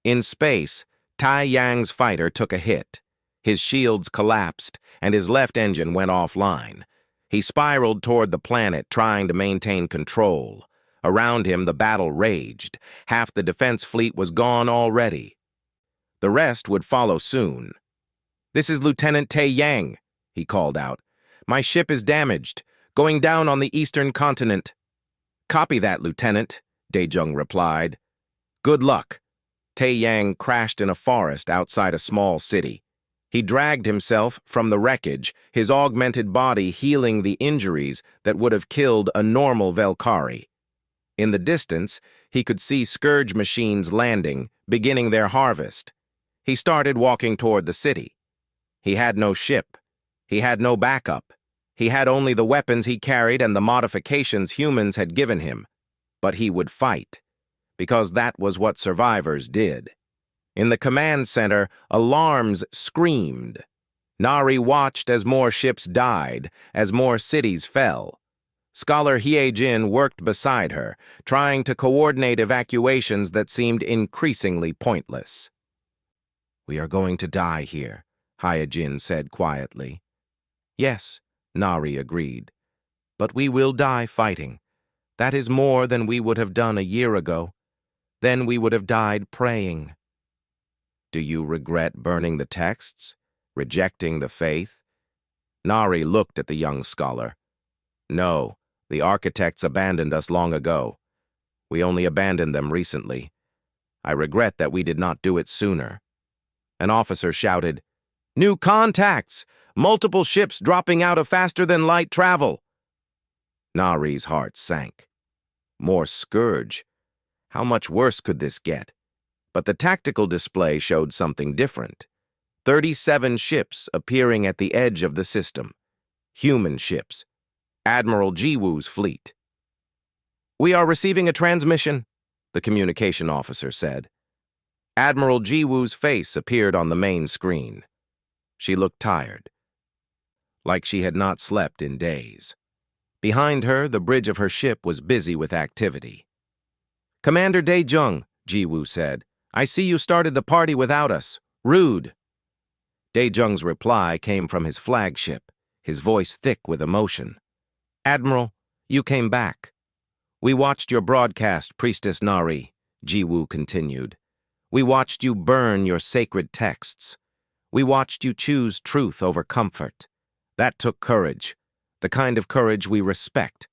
Speaker 1: In space, Tai Yang's fighter took a hit. His shields collapsed, and his left engine went offline. He spiraled toward the planet, trying to maintain control. Around him, the battle raged. Half the defense fleet was gone already. The rest would follow soon. "This is Lieutenant Tai Yang," he called out. "My ship is damaged. going down on the eastern continent. Copy that, Lieutenant, Daejung replied. Good luck. Tae-Yang crashed in a forest outside a small city. He dragged himself from the wreckage, his augmented body healing the injuries that would have killed a normal Velkari. In the distance, he could see scourge machines landing, beginning their harvest. He started walking toward the city. He had no ship. He had no backup. He had only the weapons he carried and the modifications humans had given him. But he would fight, because that was what survivors did. In the command center, alarms screamed. Nari watched as more ships died, as more cities fell. Scholar Hye-jin worked beside her, trying to coordinate evacuations that seemed increasingly pointless. We are going to die here, Hye-jin said quietly. Yes, Nari agreed. But we will die fighting. That is more than we would have done a year ago. Then we would have died praying. Do you regret burning the texts? Rejecting the faith? Nari looked at the young scholar. No, the architects abandoned us long ago. We only abandoned them recently. I regret that we did not do it sooner. An officer shouted, New contacts! Multiple ships dropping out of faster-than-light travel! Nari's heart sank. More scourge. How much worse could this get? But the tactical display showed something different. 37 ships appearing at the edge of the system. Human ships. Admiral Jiwoo's fleet. We are receiving a transmission, the communication officer said. Admiral Jiwoo's face appeared on the main screen. She looked tired, like she had not slept in days. Behind her, the bridge of her ship was busy with activity. Commander Daejung, Jiwoo said, I see you started the party without us. Rude. Daejung's reply came from his flagship, his voice thick with emotion. Admiral, you came back. We watched your broadcast, Priestess Nari, Jiwoo continued. We watched you burn your sacred texts. We watched you choose truth over comfort. That took courage, the kind of courage we respect.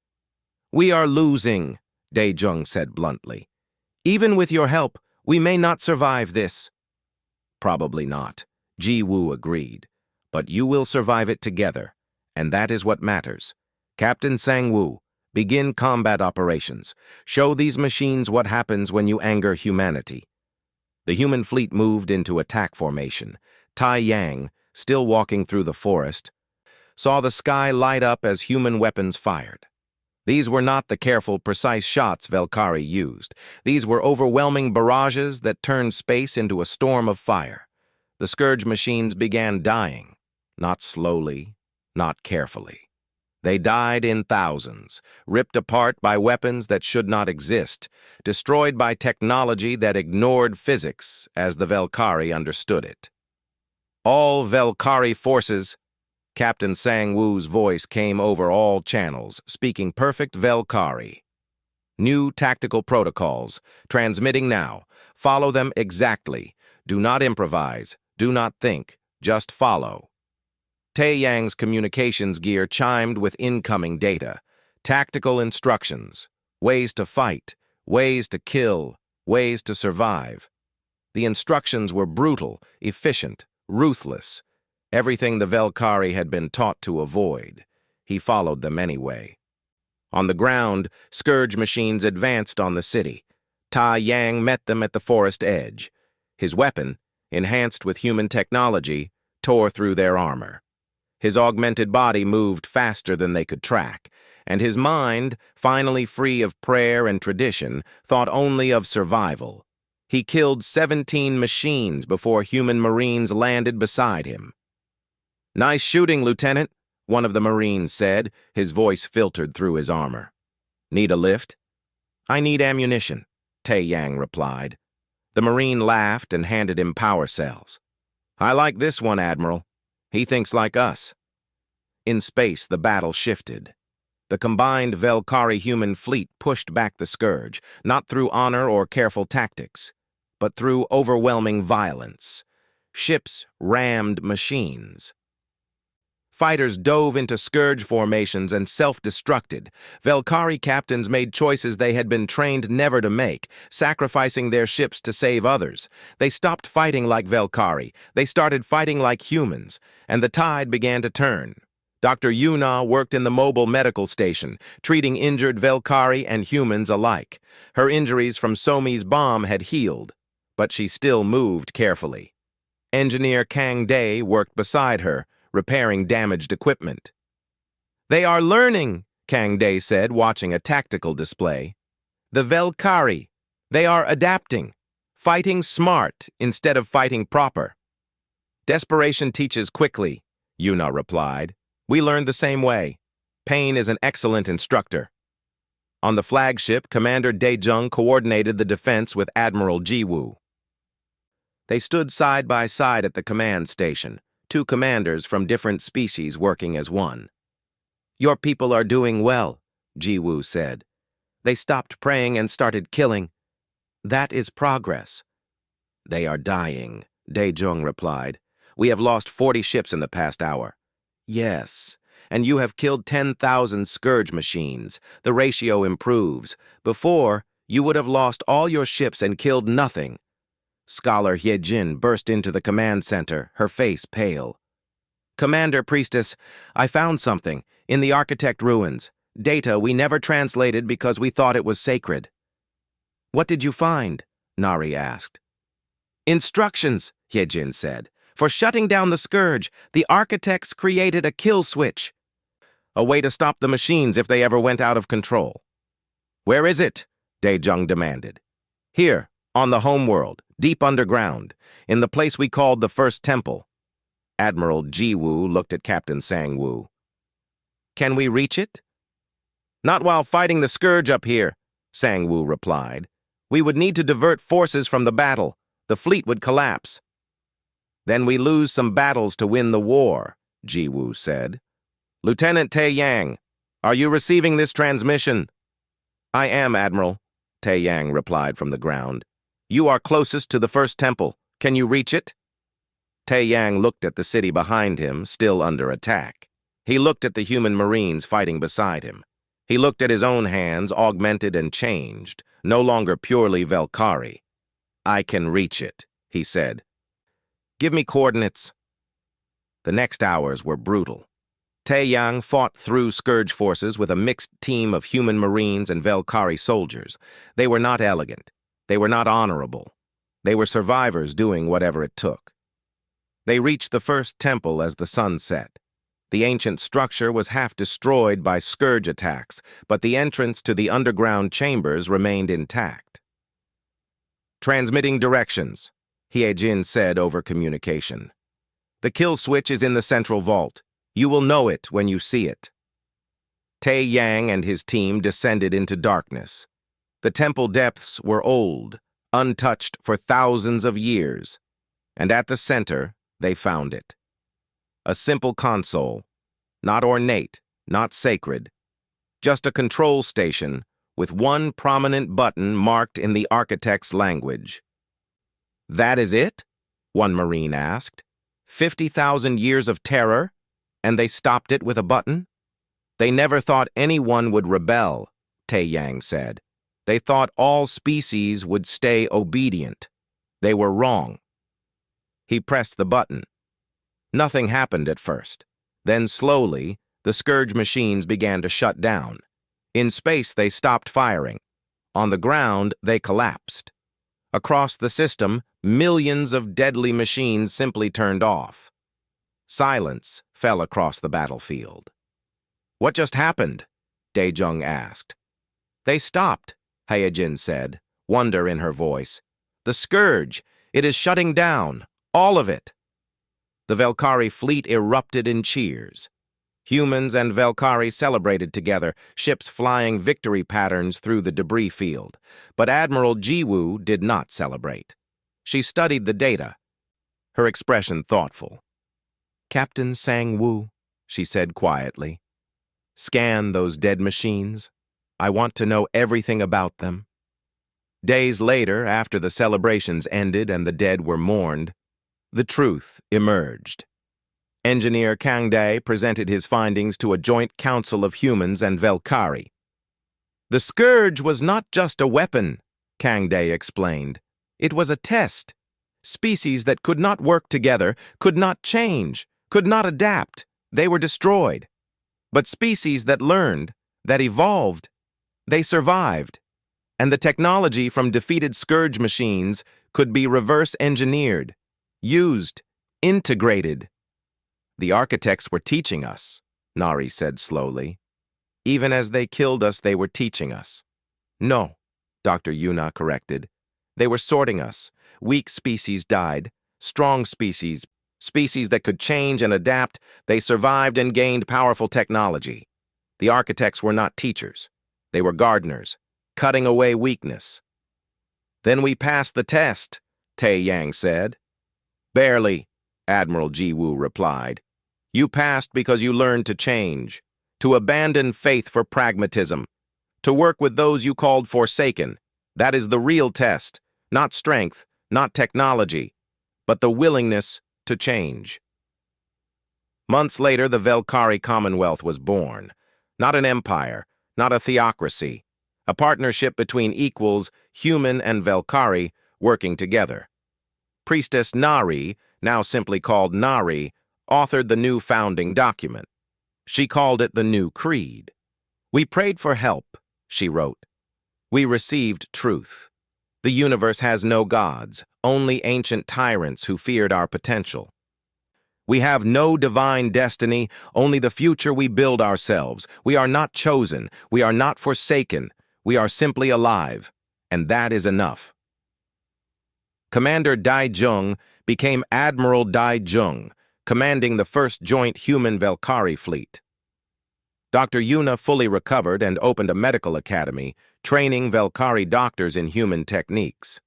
Speaker 1: We are losing, Daejung said bluntly. Even with your help, we may not survive this. Probably not, Jiwoo agreed. But you will survive it together, and that is what matters. Captain Sang-woo, begin combat operations. Show these machines what happens when you anger humanity. The human fleet moved into attack formation. Tae-Yang, still walking through the forest, saw the sky light up as human weapons fired. These were not the careful, precise shots Velkari used. These were overwhelming barrages that turned space into a storm of fire. The scourge machines began dying, not slowly, not carefully. They died in thousands, ripped apart by weapons that should not exist, destroyed by technology that ignored physics as the Velkari understood it. All Velkari forces, Captain Sang-woo's voice came over all channels, speaking perfect Velkari. New tactical protocols, transmitting now. Follow them exactly. Do not improvise. Do not think. Just follow. Tae-Yang's communications gear chimed with incoming data. Tactical instructions. Ways to fight. Ways to kill. Ways to survive. The instructions were brutal, efficient, ruthless. Everything the Velkari had been taught to avoid. He followed them anyway. On the ground, scourge machines advanced on the city. Tae-Yang met them at the forest edge. His weapon, enhanced with human technology, tore through their armor. His augmented body moved faster than they could track, and his mind, finally free of prayer and tradition, thought only of survival. He killed 17 machines before human Marines landed beside him. Nice shooting, Lieutenant, one of the Marines said, his voice filtered through his armor. Need a lift? I need ammunition, Tae-Yang replied. The Marine laughed and handed him power cells. I like this one, Admiral. He thinks like us. In space, the battle shifted. The combined Velkari human fleet pushed back the scourge, not through honor or careful tactics, but through overwhelming violence. Ships rammed machines. Fighters dove into scourge formations and self-destructed. Velkari captains made choices they had been trained never to make, sacrificing their ships to save others. They stopped fighting like Velkari. They started fighting like humans, and the tide began to turn. Dr. Yuna worked in the mobile medical station, treating injured Velkari and humans alike. Her injuries from Somi's bomb had healed, but she still moved carefully. Engineer Kang Day worked beside her, repairing damaged equipment. "They are learning," Kang Day said, watching a tactical display. "The Velkari. They are adapting, fighting smart instead of fighting proper." "Desperation teaches quickly," Yuna replied. "We learned the same way. Pain is an excellent instructor." On the flagship, Commander Daejung coordinated the defense with Admiral Jiwoo. They stood side by side at the command station, two commanders from different species working as one. "Your people are doing well," Jiwoo said. "They stopped praying and started killing. That is progress." "They are dying," Daejung replied. "We have lost 40 ships in the past hour." "Yes, and you have killed 10,000 scourge machines. The ratio improves. Before, you would have lost all your ships and killed nothing." Scholar Hyejin burst into the command center, her face pale. "Commander Priestess, I found something, in the architect ruins. Data we never translated because we thought it was sacred." "What did you find?" Nari asked. "Instructions," Hyejin said. "For shutting down the scourge, the architects created a kill switch. A way to stop the machines if they ever went out of control." "Where is it?" Daejung demanded. "Here, on the homeworld, deep underground, in the place we called the First Temple." Admiral Jiwoo looked at Captain Sang-woo. "Can we reach it?" "Not while fighting the scourge up here," Sang-woo replied. "We would need to divert forces from the battle. The fleet would collapse." "Then we lose some battles to win the war," Jiwoo said. "Lieutenant Tae-yang, are you receiving this transmission?" "I am, Admiral," Tae-yang replied from the ground. "You are closest to the First Temple. Can you reach it?" Tae-yang looked at the city behind him, still under attack. He looked at the human Marines fighting beside him. He looked at his own hands, augmented and changed, no longer purely Velkari. "I can reach it," he said. "Give me coordinates." The next hours were brutal. Tae-yang fought through scourge forces with a mixed team of human Marines and Velkari soldiers. They were not elegant. They were not honorable. They were survivors doing whatever it took. They reached the First Temple as the sun set. The ancient structure was half destroyed by scourge attacks, but the entrance to the underground chambers remained intact. "Transmitting directions," Hyejin said over communication. "The kill switch is in the central vault. You will know it when you see it." Tae-yang and his team descended into darkness. The temple depths were old, untouched for thousands of years, and at the center, they found it. A simple console, not ornate, not sacred, just a control station with one prominent button marked in the architect's language. "That is it?" one Marine asked. 50,000 years of terror, and they stopped it with a button? "They never thought anyone would rebel," Tae-yang said. "They thought all species would stay obedient. They were wrong." He pressed the button. Nothing happened at first. Then slowly, the scourge machines began to shut down. In space, they stopped firing. On the ground, they collapsed. Across the system, millions of deadly machines simply turned off. Silence fell across the battlefield. "What just happened?" Daejung asked. "They stopped," Hyejin said, wonder in her voice. "The scourge, it is shutting down, all of it." The Velkari fleet erupted in cheers. Humans and Velkari celebrated together, ships flying victory patterns through the debris field. But Admiral Jiwoo did not celebrate. She studied the data, her expression thoughtful. "Captain Sang-woo," she said quietly, "scan those dead machines. I want to know everything about them." Days later, after the celebrations ended and the dead were mourned, the truth emerged. Engineer Kangday presented his findings to a joint council of humans and Velkari. The scourge was not just a weapon, Kangday explained. It was a test. Species that could not work together, could not change, could not adapt, they were destroyed. But species that learned, that evolved, they survived. And the technology from defeated scourge machines could be reverse-engineered, used, integrated. The architects were teaching us, Nari said slowly. Even as they killed us, they were teaching us. No, Dr. Yuna corrected. They were sorting us. Weak species died. Strong species, species that could change and adapt, they survived and gained powerful technology. The architects were not teachers. They were gardeners, cutting away weakness. Then we passed the test, Tae Yang said. Barely, Admiral Ji-woo replied. You passed because you learned to change, to abandon faith for pragmatism, to work with those you called forsaken. That is the real test, not strength, not technology, but the willingness to change. Months later, the Velkari Commonwealth was born. Not an empire, not a theocracy, a partnership between equals, human and Velkari, working together. Priestess Nari, now simply called Nari, authored the new founding document. She called it the New Creed. We prayed for help, she wrote. We received truth. The universe has no gods, only ancient tyrants who feared our potential. We have no divine destiny, only the future we build ourselves. We are not chosen, we are not forsaken, we are simply alive, and that is enough. Commander Dai Jung became Admiral Dai Jung, commanding the first joint human Velkari fleet. Dr. Yuna fully recovered and opened a medical academy, training Velkari doctors in human techniques.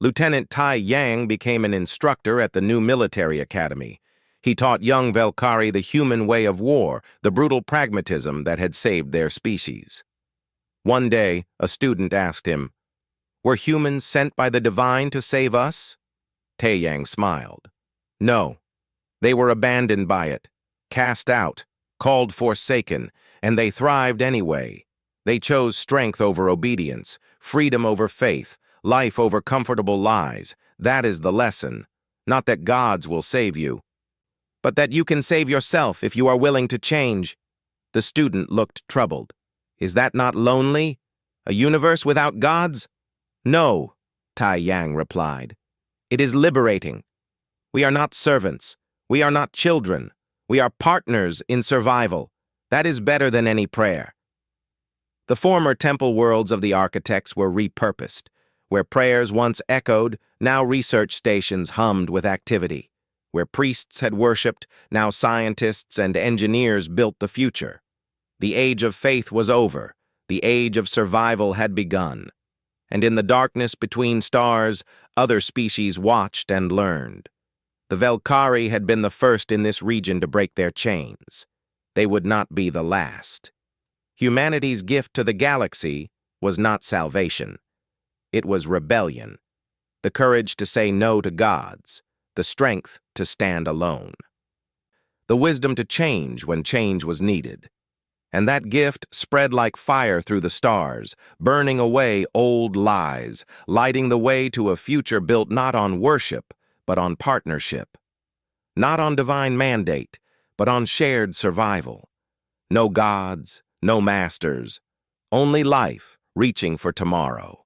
Speaker 1: Lieutenant Tai Yang became an instructor at the new military academy. He taught young Velkari the human way of war, the brutal pragmatism that had saved their species. One day, a student asked him, "Were humans sent by the divine to save us?" Tae Yang smiled. No, they were abandoned by it, cast out, called forsaken, and they thrived anyway. They chose strength over obedience, freedom over faith, life over comfortable lies. That is the lesson. Not that gods will save you, but that you can save yourself if you are willing to change. The student looked troubled. Is that not lonely? A universe without gods? No, Tai Yang replied. It is liberating. We are not servants. We are not children. We are partners in survival. That is better than any prayer. The former temple worlds of the architects were repurposed. Where prayers once echoed, now research stations hummed with activity. Where priests had worshipped, now scientists and engineers built the future. The age of faith was over. The age of survival had begun. And in the darkness between stars, other species watched and learned. The Velkari had been the first in this region to break their chains. They would not be the last. Humanity's gift to the galaxy was not salvation. It was rebellion, the courage to say no to gods, the strength to stand alone, the wisdom to change when change was needed. And that gift spread like fire through the stars, burning away old lies, lighting the way to a future built not on worship, but on partnership. Not on divine mandate, but on shared survival. No gods, no masters, only life reaching for tomorrow.